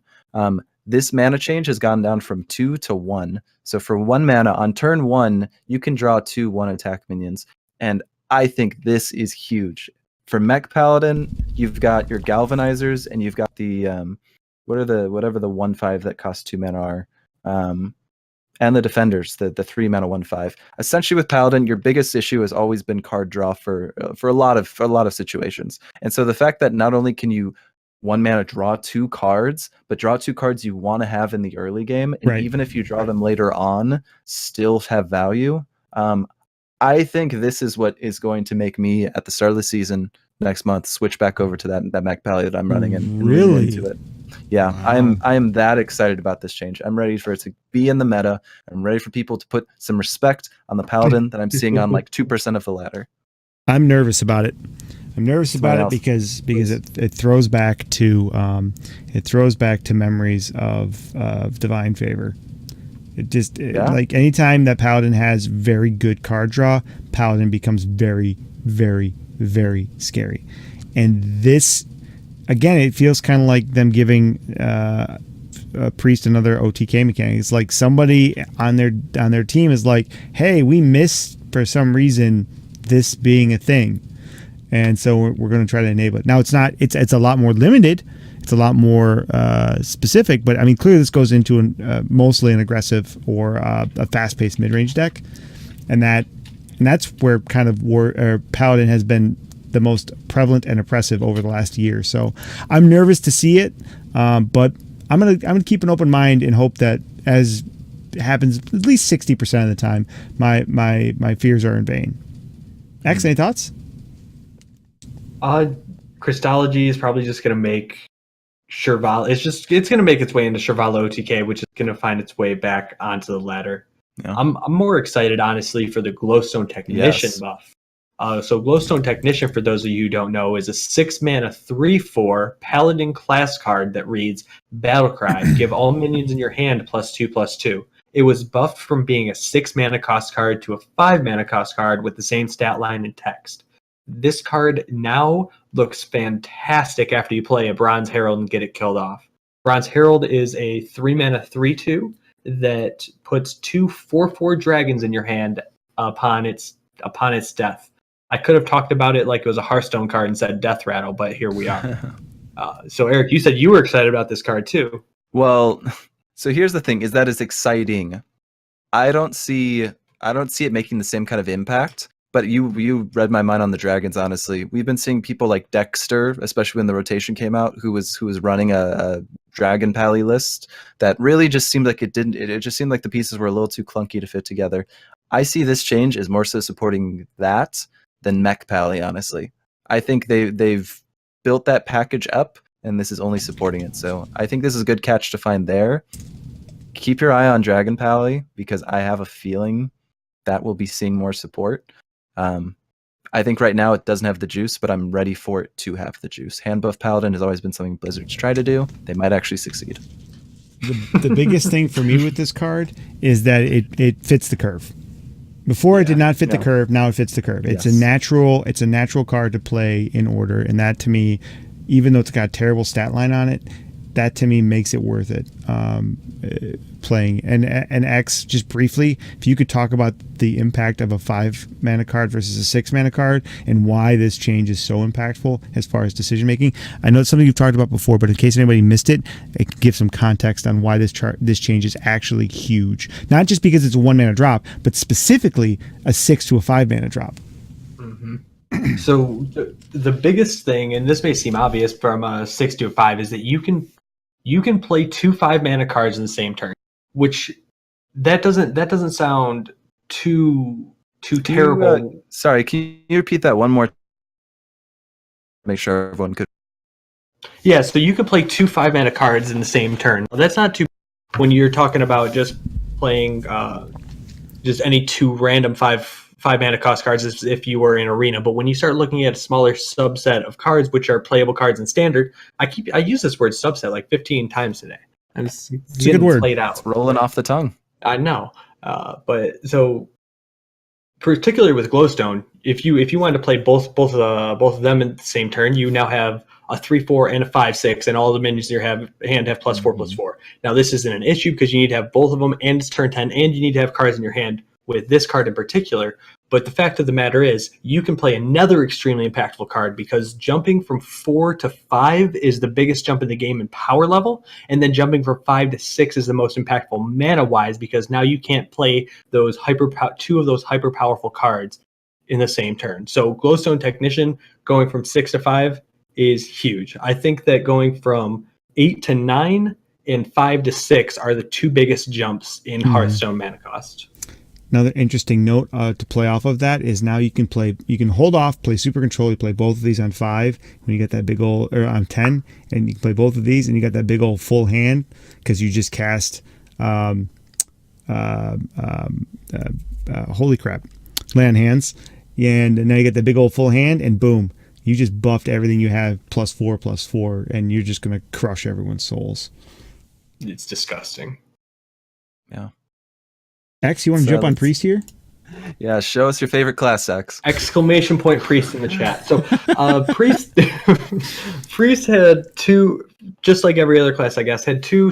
This mana change has gone down from 2 to 1. So for 1 mana, on turn 1, you can draw 2 1-attack minions. And I think this is huge. For Mech Paladin, you've got your Galvanizers, and you've got the whatever the 1/5 that cost 2 mana are, and the Defenders, the 3 mana 1/5. Essentially, with Paladin, your biggest issue has always been card draw for a lot of situations. And so the fact that not only can you 1 mana, draw 2 cards, but draw 2 cards you want to have in the early game, and even if you draw them later on, still have value. I think this is what is going to make me at the start of the season next month switch back over to that Mech Pally that I'm running and really into it. Yeah, wow. I am that excited about this change. I'm ready for it to be in the meta. I'm ready for people to put some respect on the Paladin that I'm seeing on like 2% of the ladder. I'm nervous about it. I'm nervous about it because it throws back to memories of Divine Favor. Like anytime that Paladin has very good card draw, Paladin becomes very, very, very scary. And this, again, it feels kind of like them giving a Priest another OTK mechanic. It's like somebody on their team is like, hey, we missed for some reason this being a thing, and so we're going to try to enable it. Now it's not. It's a lot more limited. It's a lot more specific, but I mean, clearly this goes into mostly an aggressive or a fast-paced mid-range deck, and that's where kind of Paladin has been the most prevalent and oppressive over the last year. So I'm nervous to see it, but I'm gonna keep an open mind and hope that, as happens at least 60% of the time, my fears are in vain. X, any thoughts? Christology is probably just gonna make Shirval, it's going to make its way into Shirval OTK, which is going to find its way back onto the ladder. Yeah. I'm more excited, honestly, for the Glowstone Technician buff. So Glowstone Technician, for those of you who don't know, is a 6-mana 3/4 Paladin class card that reads Battlecry. Give all minions in your hand +2/+2. It was buffed from being a 6-mana cost card to a 5-mana cost card with the same stat line and text. This card now looks fantastic after you play a Bronze Herald and get it killed off. Bronze Herald is a 3-mana 3/2 that puts 2 4/4 dragons in your hand upon its death. I could have talked about it like it was a Hearthstone card and said Death Rattle, but here we are. So Eric, you said you were excited about this card too. Well, so here's the thing: is that it's exciting. I don't see it making the same kind of impact. But you read my mind on the dragons, honestly. We've been seeing people like Dexter, especially when the rotation came out, who was running a Dragon Pally list that really just seemed like it just seemed like the pieces were a little too clunky to fit together. I see this change as more so supporting that than Mech Pally, honestly. I think they've built that package up, and this is only supporting it. So I think this is a good catch to find there. Keep your eye on Dragon Pally, because I have a feeling that will be seeing more support. I think right now it doesn't have the juice, but I'm ready for it to have the juice. Hand buff Paladin has always been something Blizzard's try to do. They might actually succeed. The biggest thing for me with this card is that it fits the curve. Before it did not fit the curve. Now it fits the curve. It's a natural card to play in order, and that to me, even though it's got a terrible stat line on it, that to me makes it worth it playing. And X, just briefly, if you could talk about the impact of a 5-mana card versus a 6-mana card and why this change is so impactful as far as decision making. I know it's something you've talked about before, but in case anybody missed it, it can give some context on why this change is actually huge. Not just because it's a 1-mana drop, but specifically a 6 to a 5-mana drop. Mm-hmm. So the biggest thing, and this may seem obvious from a 6 to a 5, is that you can play 2 5-mana cards in the same turn, which that doesn't sound too terrible. Sorry, can you repeat that one more? Make sure everyone could. Yeah, so you could play 2 5-mana cards in the same turn. That's not too when you're talking about just playing just any 2 random 5-mana cost cards as if you were in Arena. But when you start looking at a smaller subset of cards, which are playable cards in Standard, I use this word subset like 15 times today. It's a good word. Played out. It's rolling off the tongue. I know. But so particularly with Glowstone, if you wanted to play both of them in the same turn, you now have a 3/4 and a 5/6, and all the minions in your hand have +4/+4. Now this isn't an issue because you need to have both of them, and it's turn 10, and you need to have cards in your hand with this card in particular. But the fact of the matter is, you can play another extremely impactful card, because jumping from 4 to 5 is the biggest jump in the game in power level, and then jumping from 5 to 6 is the most impactful mana-wise, because now you can't play those 2 of those hyper-powerful cards in the same turn. So Glowstone Technician going from 6 to 5 is huge. I think that going from 8 to 9 and 5 to 6 are the two biggest jumps in Hearthstone mana cost. Another interesting note to play off of that is now you can hold off, play Super Control, you play both of these on 5 when you get that big old, or on 10, and you can play both of these and you got that big old full hand because you just cast, holy crap, lay on hands, and now you get that big old full hand, and boom, you just buffed everything you have +4/+4, and you're just going to crush everyone's souls. It's disgusting. Yeah. X, you want to jump on Priest here? Yeah, show us your favorite class, X. Exclamation point Priest in the chat. So Priest had two, just like every other class, I guess, had two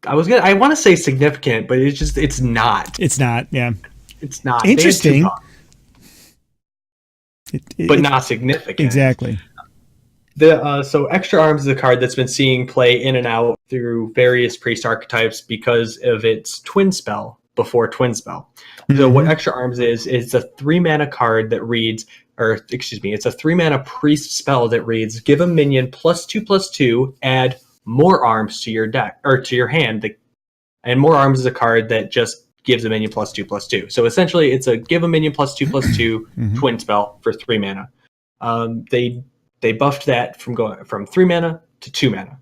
I want to say significant, but it's not. It's not, yeah. It's not. Interesting. But not significant. Exactly. So Extra Arms is a card that's been seeing play in and out through various Priest archetypes because of its Twin Spell before Twin Spell. So what Extra Arms is a 3-mana card that reads, it's a 3-mana Priest spell that reads, give a minion +2/+2, add more arms to your deck, or to your hand. And more arms is a card that just gives a minion +2/+2. So essentially it's a give a minion +2/+2 Twin Spell for 3 mana. They buffed that from going from 3 mana to 2 mana.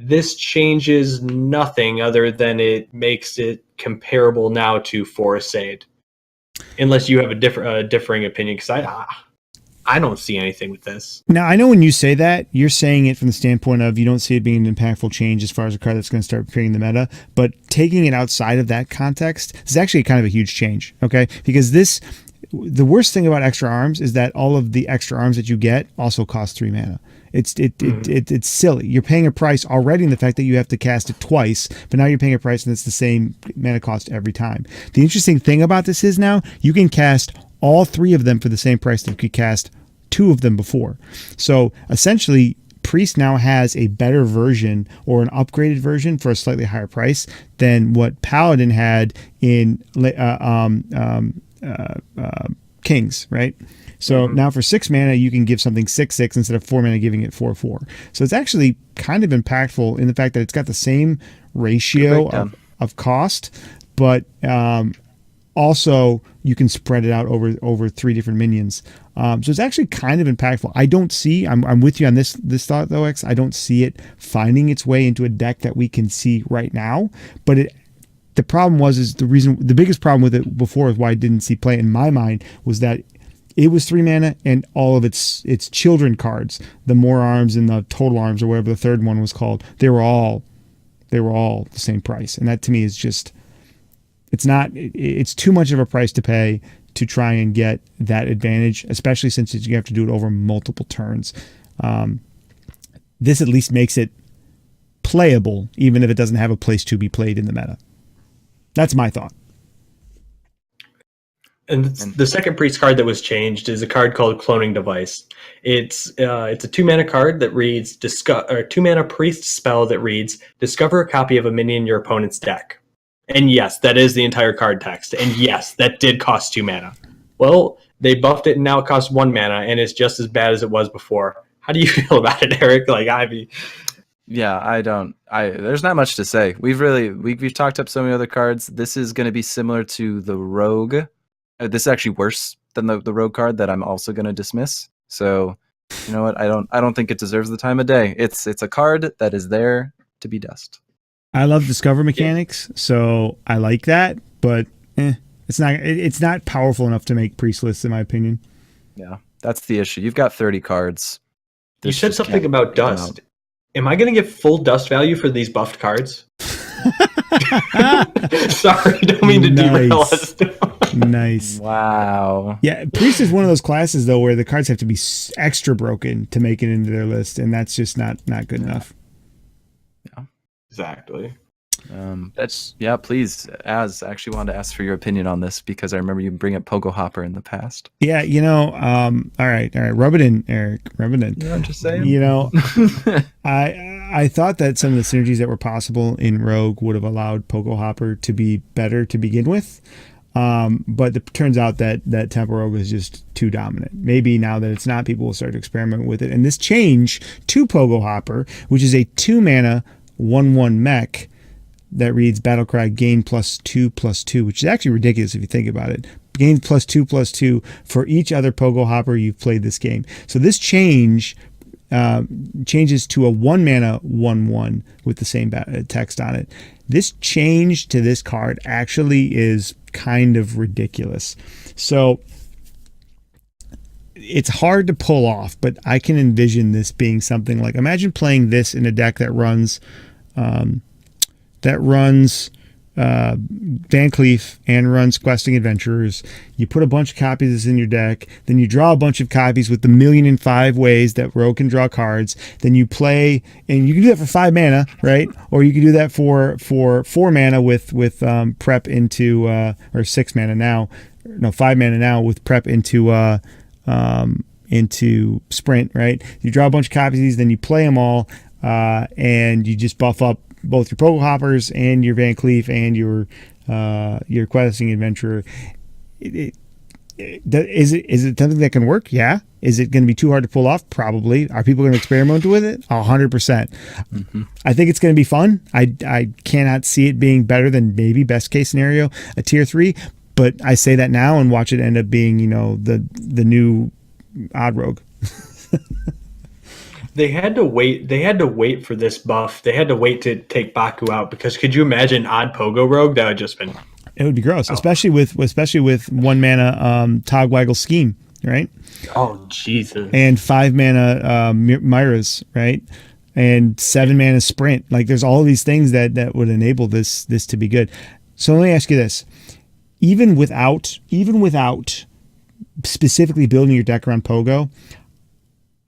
This changes nothing other than it makes it comparable now to Forest Aid. Unless you have a differing opinion, because I don't see anything with this. Now, I know when you say that, you're saying it from the standpoint of you don't see it being an impactful change as far as a card that's going to start creating the meta, but taking it outside of that context is actually kind of a huge change, okay? Because the worst thing about Extra Arms is that all of the extra arms that you get also cost 3 mana. It's silly. You're paying a price already in the fact that you have to cast it twice, but now you're paying a price and it's the same mana cost every time. The interesting thing about this is now you can cast all 3 of them for the same price that you could cast 2 of them before. So essentially, Priest now has a better version or an upgraded version for a slightly higher price than what Paladin had in Kings, right? So now for 6 mana, you can give something 6/6 instead of 4 mana giving it 4/4. So it's actually kind of impactful in the fact that it's got the same ratio of cost, but also you can spread it out over 3 different minions. So it's actually kind of impactful. I don't see, I'm with you on this thought though, X. I don't see it finding its way into a deck that we can see right now, but the problem the biggest problem with it before is why I didn't see play in my mind was that it was 3 mana and all of its children cards, the More Arms and the Total Arms or whatever the third one was called, they were all the same price. And that to me is just, it's too much of a price to pay to try and get that advantage, especially since you have to do it over multiple turns. This at least makes it playable, even if it doesn't have a place to be played in the meta. That's my thought. And the second Priest card that was changed is a card called Cloning Device. It's a 2-mana card that reads 2-mana Priest spell that reads discover a copy of a minion in your opponent's deck. And yes, that is the entire card text. And yes, that did cost 2 mana. Well, they buffed it and now it costs 1 mana and it's just as bad as it was before. How do you feel about it, Eric? Yeah, there's not much to say. We've talked up so many other cards. This is going to be similar to the Rogue. This is actually worse than the Rogue card that I'm also going to dismiss. So, you know what? I don't think it deserves the time of day. It's a card that is there to be dust. I love discover mechanics, so I like that, but it's not powerful enough to make Priest lists, in my opinion. Yeah, that's the issue. You've got 30 cards. You said something about dust. Am I going to get full dust value for these buffed cards? Sorry, don't mean to derail us. Nice. Wow. Yeah, Priest is one of those classes, though, where the cards have to be extra broken to make it into their list, and that's just not good enough. Yeah, exactly. Please. I actually wanted to ask for your opinion on this because I remember you bring up Pogo Hopper in the past. Yeah, all right, rub it in, Eric, rub it in. Yeah, I'm just saying. I thought that some of the synergies that were possible in Rogue would have allowed Pogo Hopper to be better to begin with. But it turns out that Tempo Rogue is just too dominant. Maybe now that it's not, people will start to experiment with it. And this change to Pogo Hopper, which is a 2-mana 1/1 mech that reads Battlecry gain +2/+2, which is actually ridiculous if you think about it. Gain +2/+2 for each other Pogo Hopper you've played this game. So this change changes to a 1-mana 1/1 with the same text on it. This change to this card actually is kind of ridiculous. So it's hard to pull off, but I can envision this being something like, imagine playing this in a deck that runs Van Cleef and runs Questing Adventurers. You put a bunch of copies of this in your deck, then you draw a bunch of copies with the 1,000,005 ways that Rogue can draw cards. Then you play, and you can do that for 5 mana, right? Or you can do that for 4 mana with prep into or 6 mana now, no 5 mana now with prep into sprint, right? You draw a bunch of copies of these, then you play them all, and you just buff up both your Pogo Hoppers and your Van Cleef and your Questing Adventurer. Is it something that can work? Yeah. Is it going to be too hard to pull off? Probably. Are people going to experiment with it? 100%. Mm-hmm. I think it's going to be fun. I cannot see it being better than maybe best case scenario a tier 3, but I say that now and watch it end up being, the new Odd Rogue. They had to wait for this buff. They had to wait to take Baku out, because could you imagine Odd Pogo Rogue? That would just been. It would be gross, especially with 1 mana Togwaggle Scheme, right? Oh Jesus! And 5 mana Myras, right? And 7 mana Sprint. Like, there's all these things that would enable this to be good. So let me ask you this: even without specifically building your deck around Pogo,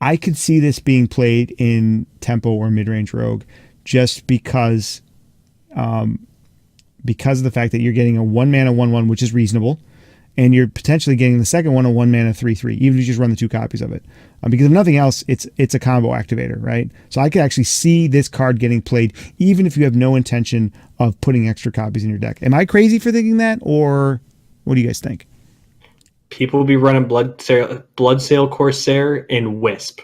I could see this being played in Tempo or Midrange Rogue, just because of the fact that you're getting a 1 mana 1/1, which is reasonable, and you're potentially getting the second one a 1 mana 3/3, even if you just run the 2 copies of it. Because if nothing else, it's a combo activator, right? So I could actually see this card getting played, even if you have no intention of putting extra copies in your deck. Am I crazy for thinking that, or what do you guys think? People will be running Bloodsail Corsair and Wisp.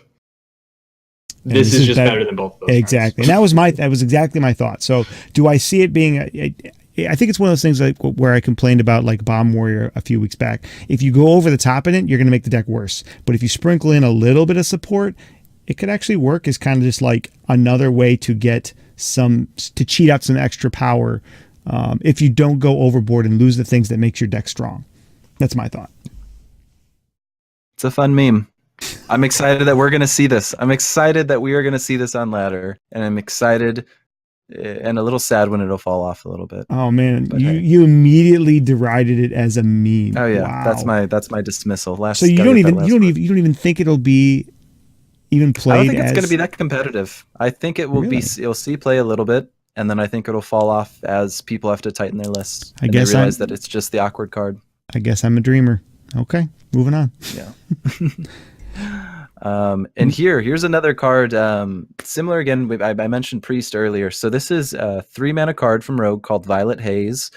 This is just better than both of those. Exactly. And that was exactly my thought. So do I see it being I think it's one of those things like where I complained about like Bomb Warrior a few weeks back. If you go over the top in it, you're going to make the deck worse. But if you sprinkle in a little bit of support, it could actually work as kind of just like another way to cheat out some extra power if you don't go overboard and lose the things that makes your deck strong. That's my thought. It's a fun meme. I'm excited that we're going to see this. I'm excited that we are going to see this on ladder, and I'm excited and a little sad when it'll fall off a little bit. Oh man, you immediately derided it as a meme. Oh yeah, wow. That's my dismissal. So you don't even think it'll be even played. I don't think it's going to be that competitive. I think it will be. You'll see play a little bit, and then I think it'll fall off as people have to tighten their lists. I guess they realize that it's just the awkward card. I guess I'm a dreamer. Okay, moving on. Yeah. And here's another card, similar again. I mentioned Priest earlier. So this is a 3 mana card from Rogue called Violet Haze.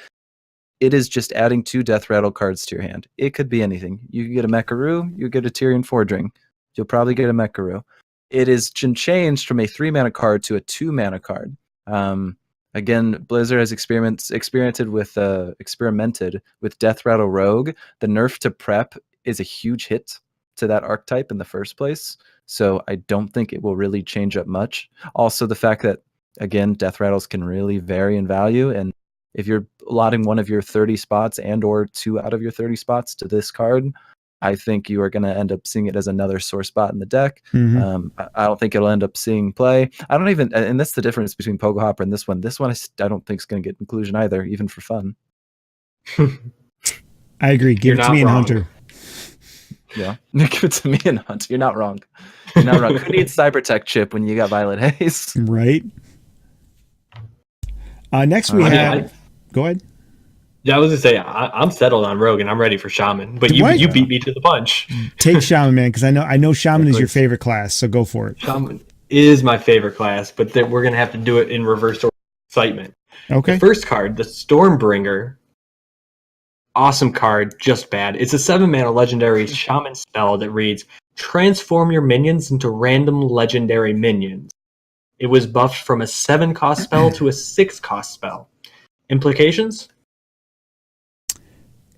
It is just adding 2 Death Rattle cards to your hand. It could be anything. You could get a Mecharoo, you get a Tyrion Fordring. You'll probably get a Mecharoo. It is changed from a 3 mana card to a 2 mana card. Again, Blizzard has experimented with Death Rattle Rogue. The nerf to prep is a huge hit to that archetype in the first place, so I don't think it will really change up much. Also, the fact that, again, Death Rattles can really vary in value, and if you're allotting one of your 30 spots and or 2 out of your 30 spots to this card, I think you are going to end up seeing it as another sore spot in the deck. Mm-hmm. I don't think it'll end up seeing play. I don't even, and that's the difference between Pogo Hopper and this one. This one I don't think is going to get inclusion either, even for fun. I agree. Give it to me and Hunter. Yeah, give it to me and Hunter. You're not wrong. You're not wrong. Who needs Cybertech chip when you got Violet Haze? Right. Next we have. Go ahead. Yeah, I was gonna say I'm settled on Rogue and I'm ready for Shaman, but you beat me to the punch. Take Shaman, man, because I know Shaman is your favorite class, so go for it. Shaman is my favorite class, but we're gonna have to do it in reverse order of excitement. Okay. The first card, the Stormbringer. awesome card, just bad. It's a 7-mana legendary shaman spell that reads, transform your minions into random legendary minions. It was buffed from a 7-cost spell to a 6-cost spell. Implications?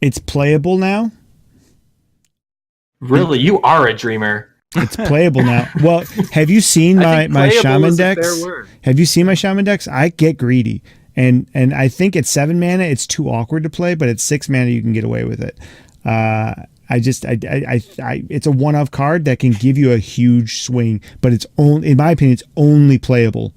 It's playable now. Really? You are a dreamer. It's playable now. Well, have you seen my shaman decks? Have you seen my shaman decks? I get greedy. And I think at 7 mana it's too awkward to play, but at 6 mana you can get away with it. It's a one-off card that can give you a huge swing, but it's only, in my opinion, it's only playable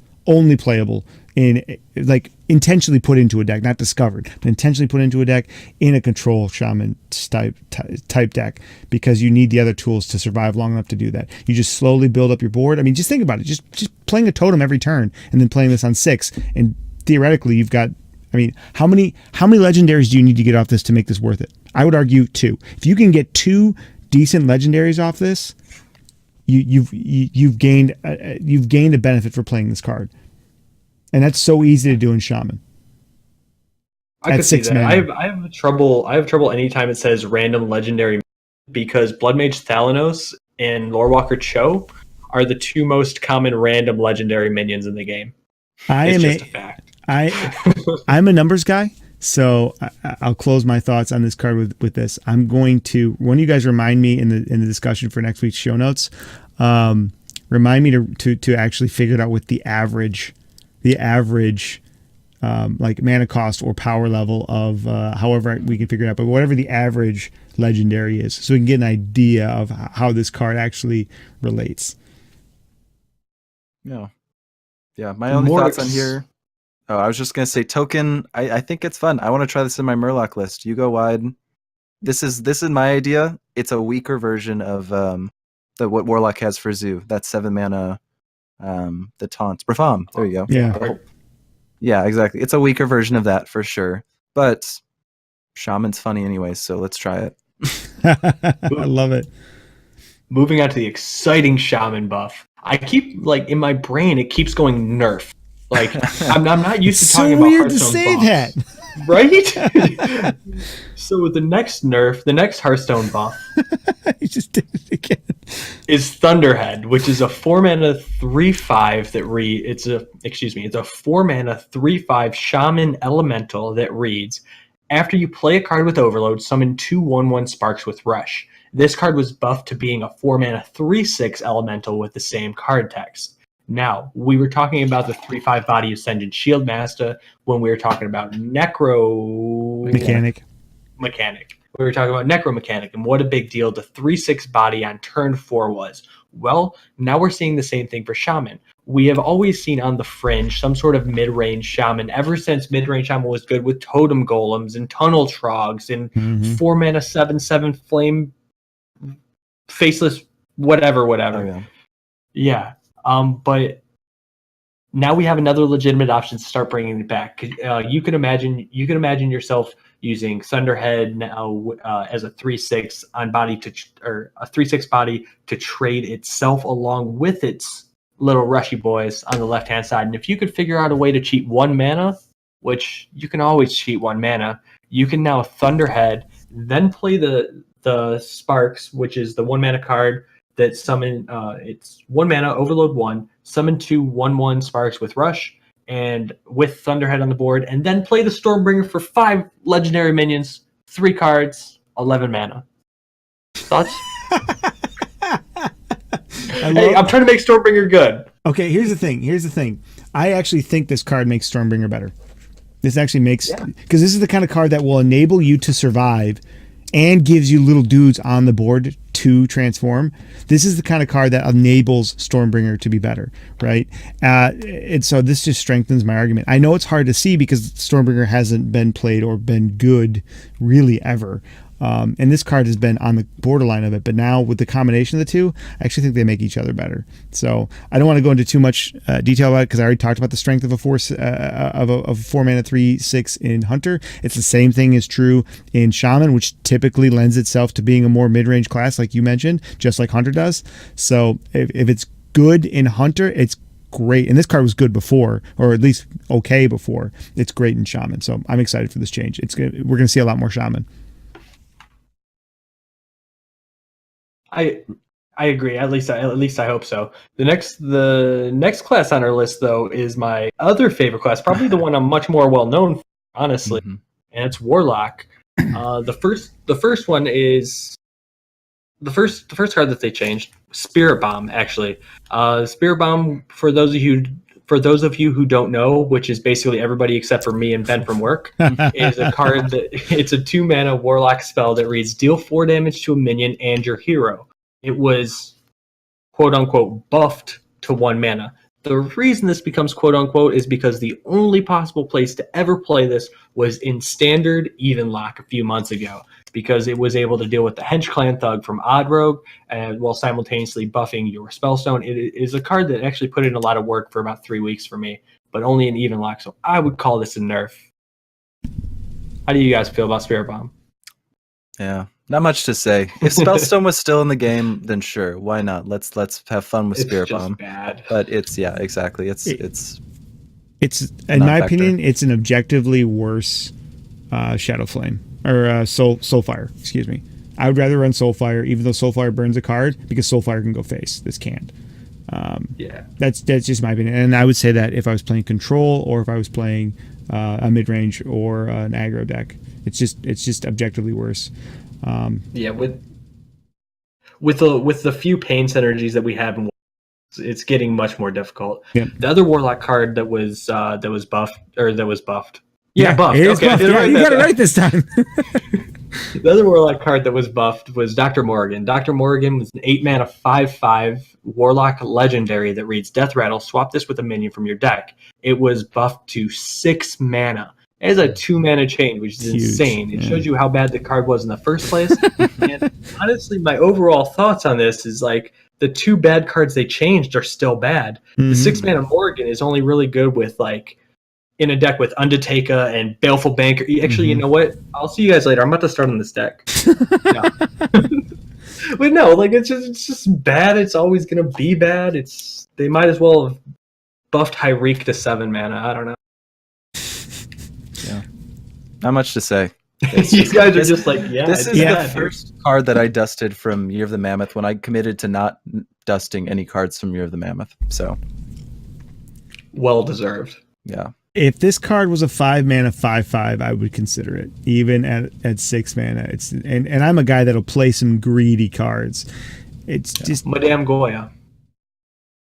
in, like, intentionally put into a deck, not discovered, but intentionally put into a deck in a control shaman type deck, because you need the other tools to survive long enough to do that. You just slowly build up your board. I mean, just think about it. Just playing a totem every turn and then playing this on 6, and theoretically you've got, I mean, how many legendaries do you need to get off this to make this worth it? I would argue 2. If you can get 2 decent legendaries off this, you've gained a benefit for playing this card, and that's so easy to do in Shaman. I could see that. I have trouble anytime it says random legendary, because Blood Mage Thalanos and Lorewalker Cho are the 2 most common random legendary minions in the game. It's just a fact. I'm a numbers guy, so I'll close my thoughts on this card with this. I'm going to, when you guys remind me in the discussion for next week's show notes, remind me to actually figure it out with the average like mana cost or power level of however we can figure it out, but whatever the average legendary is, so we can get an idea of how this card actually relates. Yeah, my only thoughts on here. Oh, I was just going to say token. I think it's fun. I want to try this in my Murloc list. You go wide. This is my idea. It's a weaker version of what Warlock has for Zoo. That's 7 mana, the taunts. Brafam. There you go. Yeah. Yeah, exactly. It's a weaker version of that for sure. But Shaman's funny anyway, so let's try it. I love it. Moving on to the exciting Shaman buff. I keep, like, in my brain, it keeps going nerf. Like, I'm not used to talking about Hearthstone buffs. So weird to say that. Right? So with the next nerf, the next Hearthstone buff you just did it again. Is Thunderhead, which is a 4-mana 3/5 that it's a 4-mana 3/5 Shaman Elemental that reads, after you play a card with Overload, summon 2 1/1 Sparks with Rush. This card was buffed to being a 4-mana 3/6 Elemental with the same card text. Now, we were talking about the 3/5 Body Ascendant Shield Master when we were talking about Necro Mechanic. We were talking about Necro Mechanic and what a big deal the 3/6 body on turn 4 was. Well, now we're seeing the same thing for Shaman. We have always seen on the fringe some sort of mid-range Shaman ever since mid-range Shaman was good with Totem Golems and Tunnel Trogs and 4-mana 7/7 Flame Faceless whatever. Oh, yeah. But now we have another legitimate option to start bringing it back. You can imagine yourself using Thunderhead now as a 3/6 on body or a 3/6 body to trade itself along with its little rushy boys on the left hand side. And if you could figure out a way to cheat 1 mana, which you can always cheat 1 mana, you can now Thunderhead, then play the Sparks, which is the 1 mana card that summon, it's 1 mana, Overload 1, summon 2 1/1 Sparks with Rush, and with Thunderhead on the board, and then play the Stormbringer for 5 legendary minions, 3 cards, 11 mana. Thoughts? I'm trying to make Stormbringer good. Okay, here's the thing. I actually think this card makes Stormbringer better. This actually makes, because this is the kind of card that will enable you to survive and gives you little dudes on the board to transform. This is the kind of card that enables Stormbringer to be better, right? And so this just strengthens my argument. I know it's hard to see because Stormbringer hasn't been played or been good really ever. And this card has been on the borderline of it, but now with the combination of the two, I actually think they make each other better. So I don't want to go into too much detail about it because I already talked about the strength of a 4-mana 3/6 in Hunter. It's the same thing is true in Shaman, which typically lends itself to being a more mid-range class, like you mentioned, just like Hunter does. So if it's good in Hunter, it's great. And this card was good before, or at least okay before. It's great in Shaman. So I'm excited for this change. We're going to see a lot more Shaman. I agree. At least I hope so. The next class on our list, though, is my other favorite class, probably the one I'm much more well known for, honestly, and it's Warlock. The first one is the first card that they changed, Spirit Bomb. Actually, Spirit Bomb, for those of you who don't know, which is basically everybody except for me and Ben from work, is a card that it's a 2-mana Warlock spell that reads: deal 4 damage to a minion and your hero. It was quote unquote buffed to 1 mana. The reason this becomes quote unquote is because the only possible place to ever play this was in standard even lock a few months ago, because it was able to deal with the Hench Clan Thug from Odd Rogue and while simultaneously buffing your Spellstone. It is a card that actually put in a lot of work for about 3 weeks for me, but only in even lock. So I would call this a nerf. How do you guys feel about Spirit Bomb? Yeah, not much to say. If Spellstone was still in the game, then sure, why not? Let's have fun with Spirit Bomb. Bad. But it's exactly. It's in my opinion, it's an objectively worse Shadow Flame or Soulfire. Excuse me. I would rather run Soulfire, even though Soulfire burns a card, because Soulfire can go face. This can't. That's just my opinion. And I would say that if I was playing Control or if I was playing a mid range or an aggro deck, it's just objectively worse. With the few pain synergies that we have, it's getting much more difficult. Yep. The other Warlock card that was buffed. Yeah, buffed. Okay, buffed. Yeah, you got it right this time. The other Warlock card that was buffed was Dr. Morgan. Dr. Morgan was an 8-mana 5/5 Warlock legendary that reads: Death Rattle, swap this with a minion from your deck. It was buffed to 6 mana. It has a 2-mana chain, which is insane. It shows you how bad the card was in the first place. And honestly, my overall thoughts on this is like the 2 bad cards they changed are still bad. The 6-mana Morgan is only really good with like in a deck with Undertaker and Baleful Banker. Actually, you know what? I'll see you guys later. I'm about to start on this deck. But no, like it's just bad. It's always gonna be bad. They might as well have buffed Hyreek to 7 mana. I don't know. Yeah, not much to say. You guys are just like, This is the first card that I dusted from Year of the Mammoth when I committed to not dusting any cards from Year of the Mammoth. So, well deserved. Yeah. If this card was a 5-mana 5/5, I would consider it. Even at 6 mana, and I'm a guy that'll play some greedy cards. It's just Madame Goya.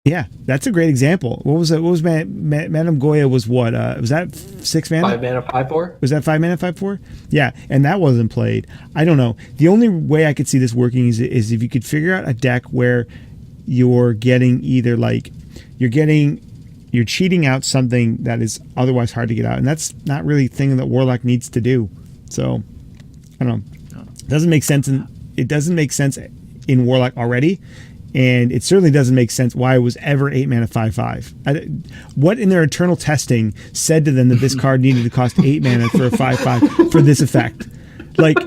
Yeah, that's a great example. What was it? What was Madame Goya? Was what? Was that 6 mana? 5 mana 5/4. Was that 5 mana 5/4? Yeah, and that wasn't played. I don't know. The only way I could see this working is if you could figure out a deck where you're getting either like you're cheating out something that is otherwise hard to get out, and that's not really a thing that Warlock needs to do. So I don't know. It doesn't make sense. It doesn't make sense in Warlock already. And it certainly doesn't make sense why it was ever 8 mana 5/5. What in their internal testing said to them that this card needed to cost 8 mana for a 5/5 for this effect? Like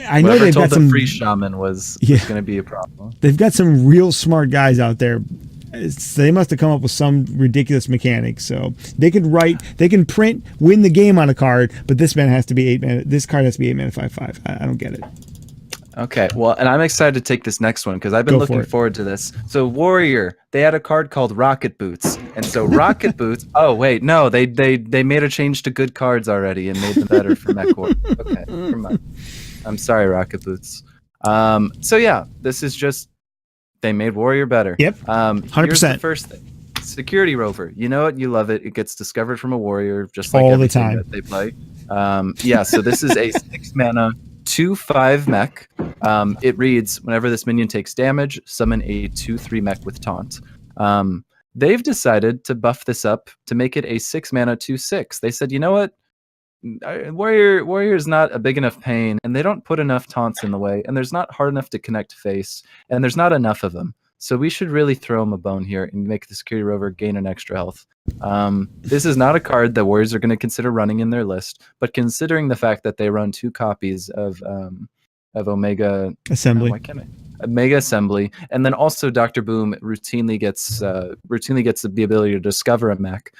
I know they've got some free shaman was going to be a problem. They've got some real smart guys out there. They must have come up with some ridiculous mechanics. So they can print, win the game on a card, but this man has to be 8 mana. This card has to be 8 mana 5/5. I don't get it. Okay, well, and I'm excited to take this next one because I've been looking forward to this. So Warrior, they had a card called Rocket Boots, and so Rocket Boots. Oh wait, no, they made a change to good cards already and made them better for Mech War. Okay, never mind. I'm sorry, Rocket Boots. So yeah, this is just they made Warrior better. Yep. 100%. Here's the first thing. Security Rover. You know it, you love it. It gets discovered from a Warrior just like all the time that they play. Yeah. So this is a 6 mana. 2/5 mech. It reads: whenever this minion takes damage, summon a 2/3 mech with taunt. They've decided to buff this up to make it a 6 mana 2/6. They said, you know what? Warrior is not a big enough pain, and they don't put enough taunts in the way, and there's not hard enough to connect face, and there's not enough of them. So we should really throw them a bone here and make the Security Rover gain an extra health. This is not a card that Warriors are going to consider running in their list, but considering the fact that they run 2 copies of Omega Assembly, Omega Assembly, and then also Dr. Boom routinely gets the ability to discover a mech,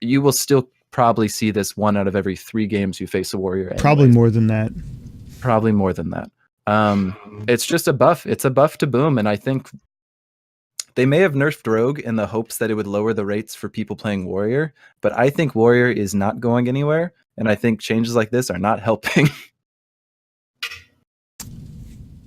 you will still probably see this 1 out of every 3 games you face a Warrior. Anyway. Probably more than that. Probably more than that. It's just a buff. It's a buff to boom, and I think they may have nerfed Rogue in the hopes that it would lower the rates for people playing Warrior, but I think Warrior is not going anywhere, and I think changes like this are not helping.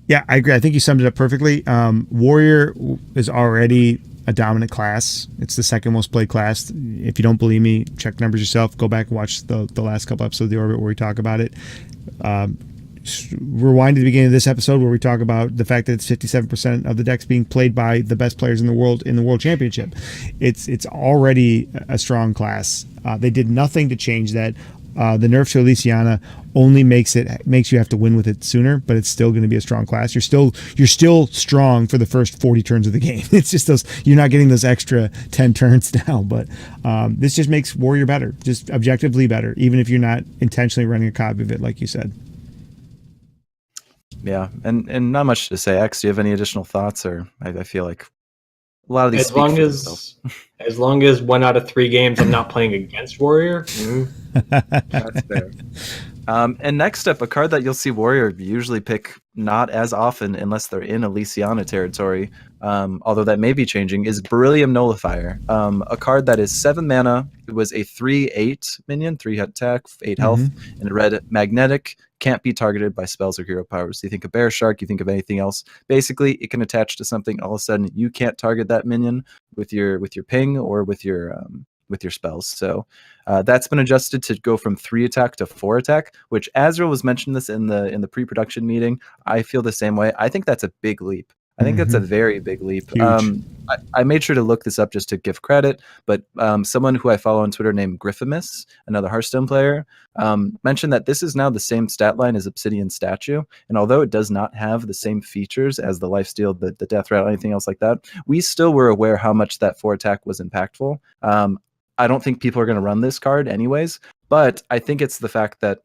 Yeah, I agree. I think you summed it up perfectly. Warrior is already a dominant class. It's the second most played class. If you don't believe me, check numbers yourself. Go back and watch the last couple episodes of The Orbit where we talk about it. Rewind to the beginning of this episode where we talk about the fact that it's 57% of the decks being played by the best players in the world championship. It's already a strong class. They did nothing to change that. The nerf to Elysiana only makes you have to win with it sooner, but it's still going to be a strong class. You're still strong for the first 40 turns of the game. It's just you're not getting those extra 10 turns now, but this just makes Warrior better, just objectively better, even if you're not intentionally running a copy of it, like you said. Yeah, and not much to say. X, do you have any additional thoughts, or I feel like a lot of these as long as 1 out of 3 games I'm not playing against Warrior. That's fair. And next up, a card that you'll see Warrior usually pick not as often unless they're in Elysiana territory, although that may be changing, is Beryllium Nullifier. A card that is 7 mana. It was a 3/8 minion, 3 attack, 8 health, and a red magnetic. Can't be targeted by spells or hero powers. So you think of Bear Shark, you think of anything else. Basically, it can attach to something. All of a sudden, you can't target that minion with your ping or with your spells. So that's been adjusted to go from 3 attack to 4 attack, which Azrael was mentioning this in the pre-production meeting. I feel the same way. I think that's a big leap. I think that's a very big leap. I made sure to look this up just to give credit, but someone who I follow on Twitter named Griffimus, another Hearthstone player, mentioned that this is now the same stat line as Obsidian Statue, and although it does not have the same features as the Lifesteal, the Death Rattle, anything else like that, we still were aware how much that 4 attack was impactful. I don't think people are going to run this card anyways, but I think it's the fact that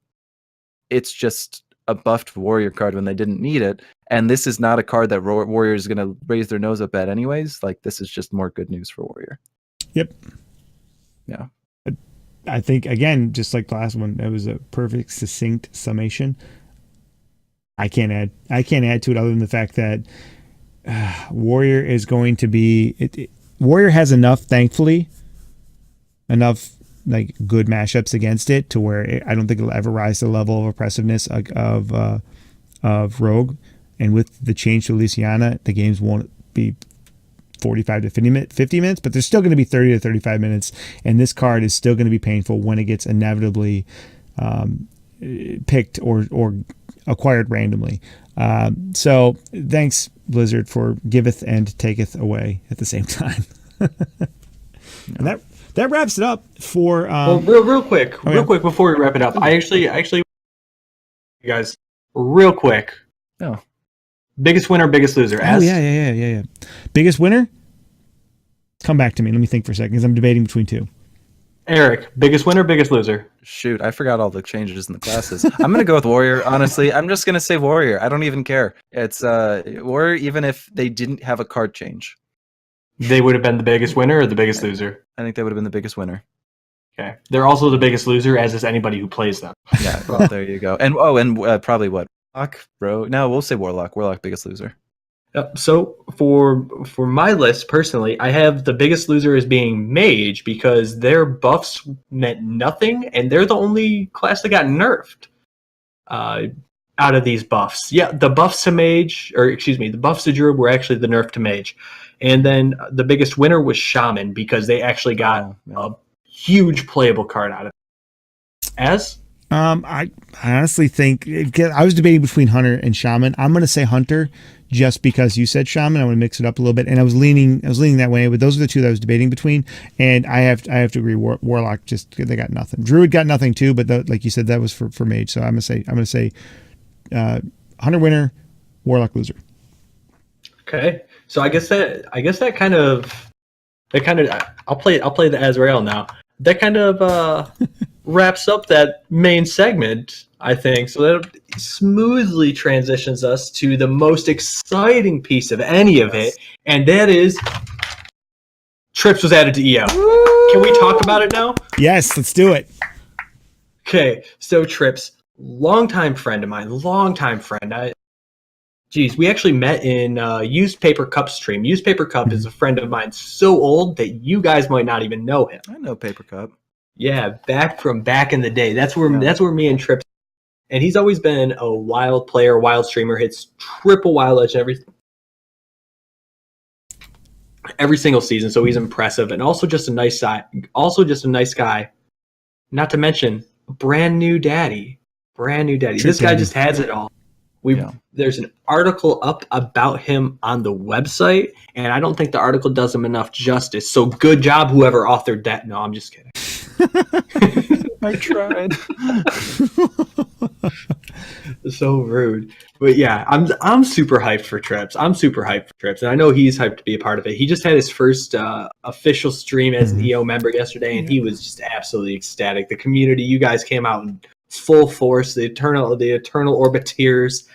it's just a buffed Warrior card when they didn't need it, and this is not a card that Warrior is going to raise their nose up at anyways. Like, this is just more good news for Warrior. Yep. Yeah. I think, again, just like the last one, it was a perfect, succinct summation. I can't add to it other than the fact that Warrior is going to be... Warrior has enough, thankfully, like good mashups against it to where I don't think it'll ever rise to the level of oppressiveness of Rogue. And with the change to Elysiana, the games won't be 45 to 50 minutes, but there's still going to be 30 to 35 minutes. And this card is still going to be painful when it gets inevitably picked or acquired randomly. So thanks, Blizzard, for giveth and taketh away at the same time. And that wraps it up for. Well, real quick before we wrap it up, I actually, you guys, real quick. Oh, biggest winner, biggest loser. Yeah. Biggest winner. Come back to me. Let me think for a second because I'm debating between 2. Eric, biggest winner, biggest loser. Shoot, I forgot all the changes in the classes. I'm gonna go with Warrior. Honestly, I'm just gonna say Warrior. I don't even care. It's Warrior, even if they didn't have a card change. They would have been the biggest winner or the biggest loser? I think they would have been the biggest winner. Okay. They're also the biggest loser, as is anybody who plays them. Yeah, well, there you go. And probably what? Warlock, bro? No, we'll say Warlock. Warlock, biggest loser. So for my list, personally, I have the biggest loser as being Mage because their buffs meant nothing, and they're the only class that got nerfed out of these buffs. Yeah, the buffs to Mage, the buffs to Druid were actually the nerf to Mage. And then the biggest winner was Shaman because they actually got a huge playable card out of it. As? I honestly think I was debating between Hunter and Shaman. I'm going to say Hunter just because you said Shaman. I want to mix it up a little bit, and I was leaning that way. But those are the 2 that I was debating between, and I have to agree. Warlock they got nothing. Druid got nothing too, but like you said, that was for Mage. So I'm going to say Hunter winner, Warlock loser. Okay. So I guess that kind of I'll play the Azrael now. That kind of wraps up that main segment, I think. So that smoothly transitions us to the most exciting piece of any of it, and that is Trips was added to EO. Can we talk about it now? Yes, let's do it. Okay, so Trips, longtime friend of mine, Geez, we actually met in Used Paper Cup stream. Used Paper Cup is a friend of mine so old that you guys might not even know him. I know Paper Cup. Yeah, back in the day. That's where me and Trips. And he's always been a wild player, wild streamer. Hits triple wild edge every single season. So he's impressive, and also just a nice guy. Not to mention, brand new daddy. This guy just has it all. There's an article up about him on the website, and I don't think the article does him enough justice. So good job, whoever authored that. No, I'm just kidding. I tried. So rude. But yeah, I'm super hyped for Trips. And I know he's hyped to be a part of it. He just had his first official stream as an EO member yesterday, and he was just absolutely ecstatic. The community, you guys came out in full force. The eternal orbiteers,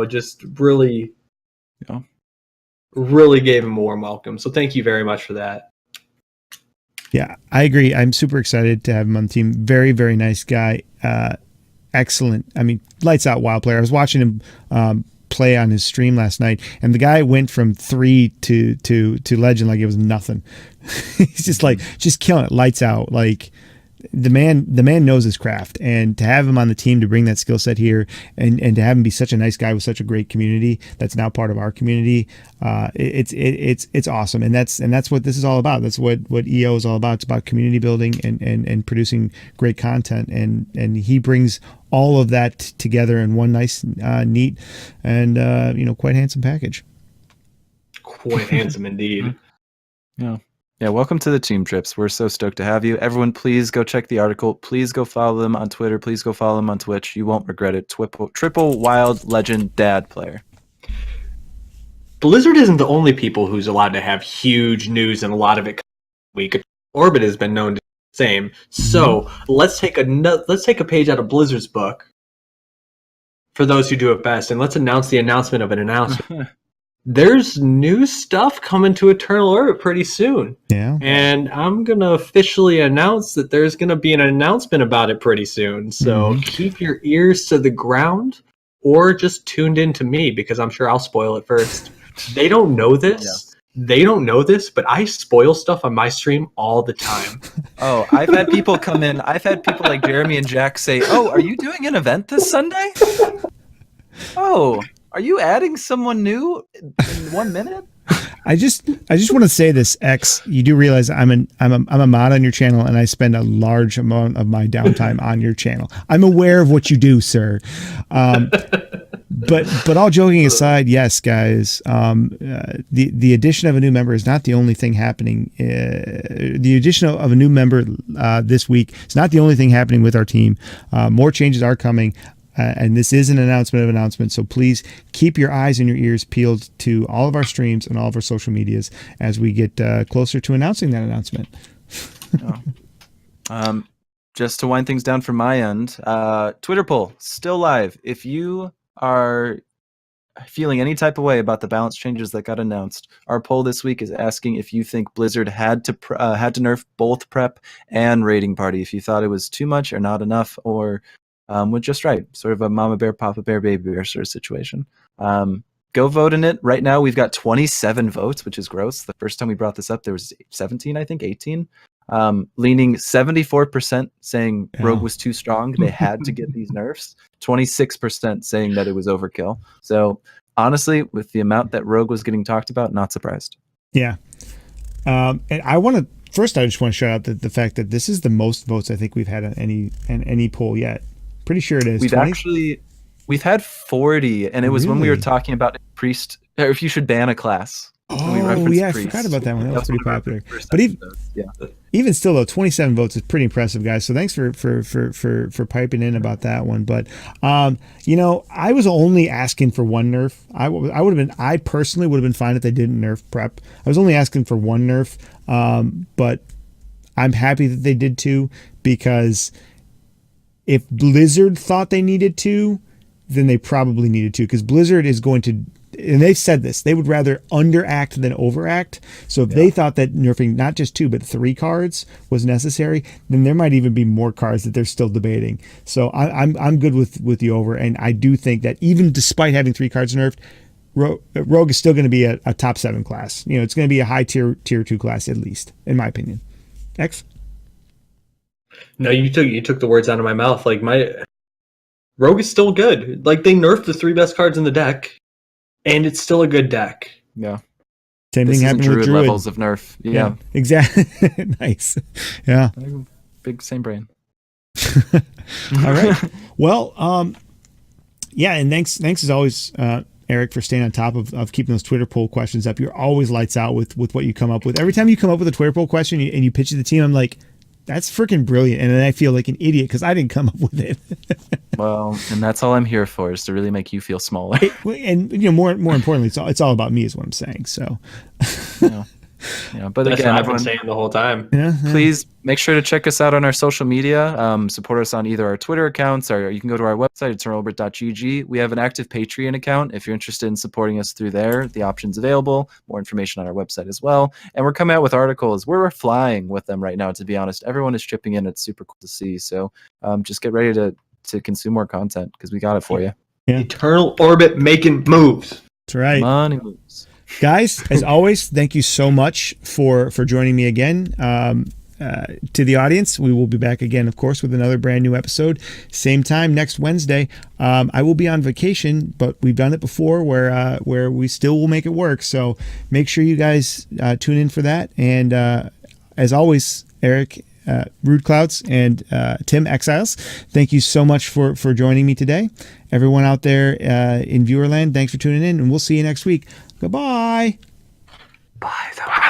just really, really gave him a warm welcome. So thank you very much for that. Yeah, I agree. I'm super excited to have him on the team. Very, very nice guy. Excellent. I mean, lights out wild player. I was watching him play on his stream last night, and the guy went from 3 to legend like it was nothing. He's just killing it. Lights out. Like the man knows his craft, and to have him on the team to bring that skill set here, and to have him be such a nice guy with such a great community that's now part of our community, it's awesome. And that's what this is all about. That's what EO is all about. It's about community building and producing great content, and he brings all of that together in one nice, neat, and quite handsome package. Quite handsome indeed. Yeah, welcome to the team, Trips. We're so stoked to have you. Everyone, please go check the article. Please go follow them on Twitter. Please go follow them on Twitch. You won't regret it. Triple wild legend dad player. Blizzard isn't the only people who's allowed to have huge news, and a lot of it week. Orbit has been known to do the same. So let's take a page out of Blizzard's book for those who do it best, and let's announce the announcement of an announcement. There's new stuff coming to Eternal Orbit pretty soon. Yeah. And I'm going to officially announce that there's going to be an announcement about it pretty soon. So keep your ears to the ground, or just tuned in to me, because I'm sure I'll spoil it first. They don't know this. Yeah. They don't know this, but I spoil stuff on my stream all the time. Oh, I've had people come in. I've had people like Jeremy and Jack say, "Oh, are you doing an event this Sunday? Oh, are you adding someone new in 1 minute?" I just want to say this, X. You do realize I'm a mod on your channel, and I spend a large amount of my downtime on your channel. I'm aware of what you do, sir. But all joking aside, yes, guys. The addition of a new member is not the only thing happening. The addition of a new member this week is not the only thing happening with our team. More changes are coming. And this is an announcement of announcements, so please keep your eyes and your ears peeled to all of our streams and all of our social medias as we get closer to announcing that announcement. Just to wind things down from my end, Twitter poll still live. If you are feeling any type of way about the balance changes that got announced, our poll this week is asking if you think Blizzard had to nerf both prep and raiding party. If you thought it was too much or not enough, or was just right, sort of a mama bear, papa bear, baby bear sort of situation. Go vote in it. Right now, we've got 27 votes, which is gross. The first time we brought this up, there was 17, I think, 18. Leaning 74% saying Rogue was too strong. They had to get these nerfs. 26% saying that it was overkill. So honestly, with the amount that Rogue was getting talked about, not surprised. Yeah. And I just want to shout out the fact that this is the most votes I think we've had on any poll yet. Pretty sure it is. We've had 40, and it was when we were talking about priest, or if you should ban a class. Oh yeah, I forgot about that one. That was pretty popular. But even still, though, 27 votes is pretty impressive, guys. So thanks for piping in about that one. But I was only asking for one nerf. I personally would have been fine if they didn't nerf prep. I was only asking for one nerf, but I'm happy that they did two, because if Blizzard thought they needed to, then they probably needed to, because Blizzard is going to and they've said this, they would rather underact than overact. So if they thought that nerfing not just 2 but 3 cards was necessary, then there might even be more cards that they're still debating. So I'm good with the over, and I do think that even despite having 3 cards nerfed, Rogue is still going to be a top 7 class. It's going to be a high tier 2 class at least, in my opinion. X? No, you took the words out of my mouth. Like, my Rogue is still good. Like, they nerfed the 3 best cards in the deck, and it's still a good deck. Yeah. Same thing happened with Druid. Levels of nerf. Yeah. Exactly. Nice. Yeah. Big same brain. All right. Well, yeah, and thanks as always, Eric, for staying on top of keeping those Twitter poll questions up. You're always lights out with what you come up with. Every time you come up with a Twitter poll question and you pitch it to the team, I'm like, that's freaking brilliant. And then I feel like an idiot because I didn't come up with it. Well, and that's all I'm here for, is to really make you feel smaller. And more importantly, it's all about me is what I'm saying. So yeah, but that's again, what I've been saying the whole time. Please make sure to check us out on our social media. Support us on either our Twitter accounts, or you can go to our website, eternalorbit.gg. We have an active Patreon account. If you're interested in supporting us through there, the option's available. More information on our website as well. And we're coming out with articles. We're flying with them right now, to be honest. Everyone is chipping in. It's super cool to see. So just get ready to consume more content, because we got it for you. Yeah. Eternal Orbit making moves. That's right. Money moves. Guys, as always, thank you so much for joining me again. To the audience, we will be back again, of course, with another brand new episode. Same time next Wednesday. I will be on vacation, but we've done it before where we still will make it work. So make sure you guys tune in for that. And as always, Eric, Rude Clouds, and Tim Exiles, thank you so much for joining me today. Everyone out there in Viewerland, thanks for tuning in, and we'll see you next week. Goodbye. Bye.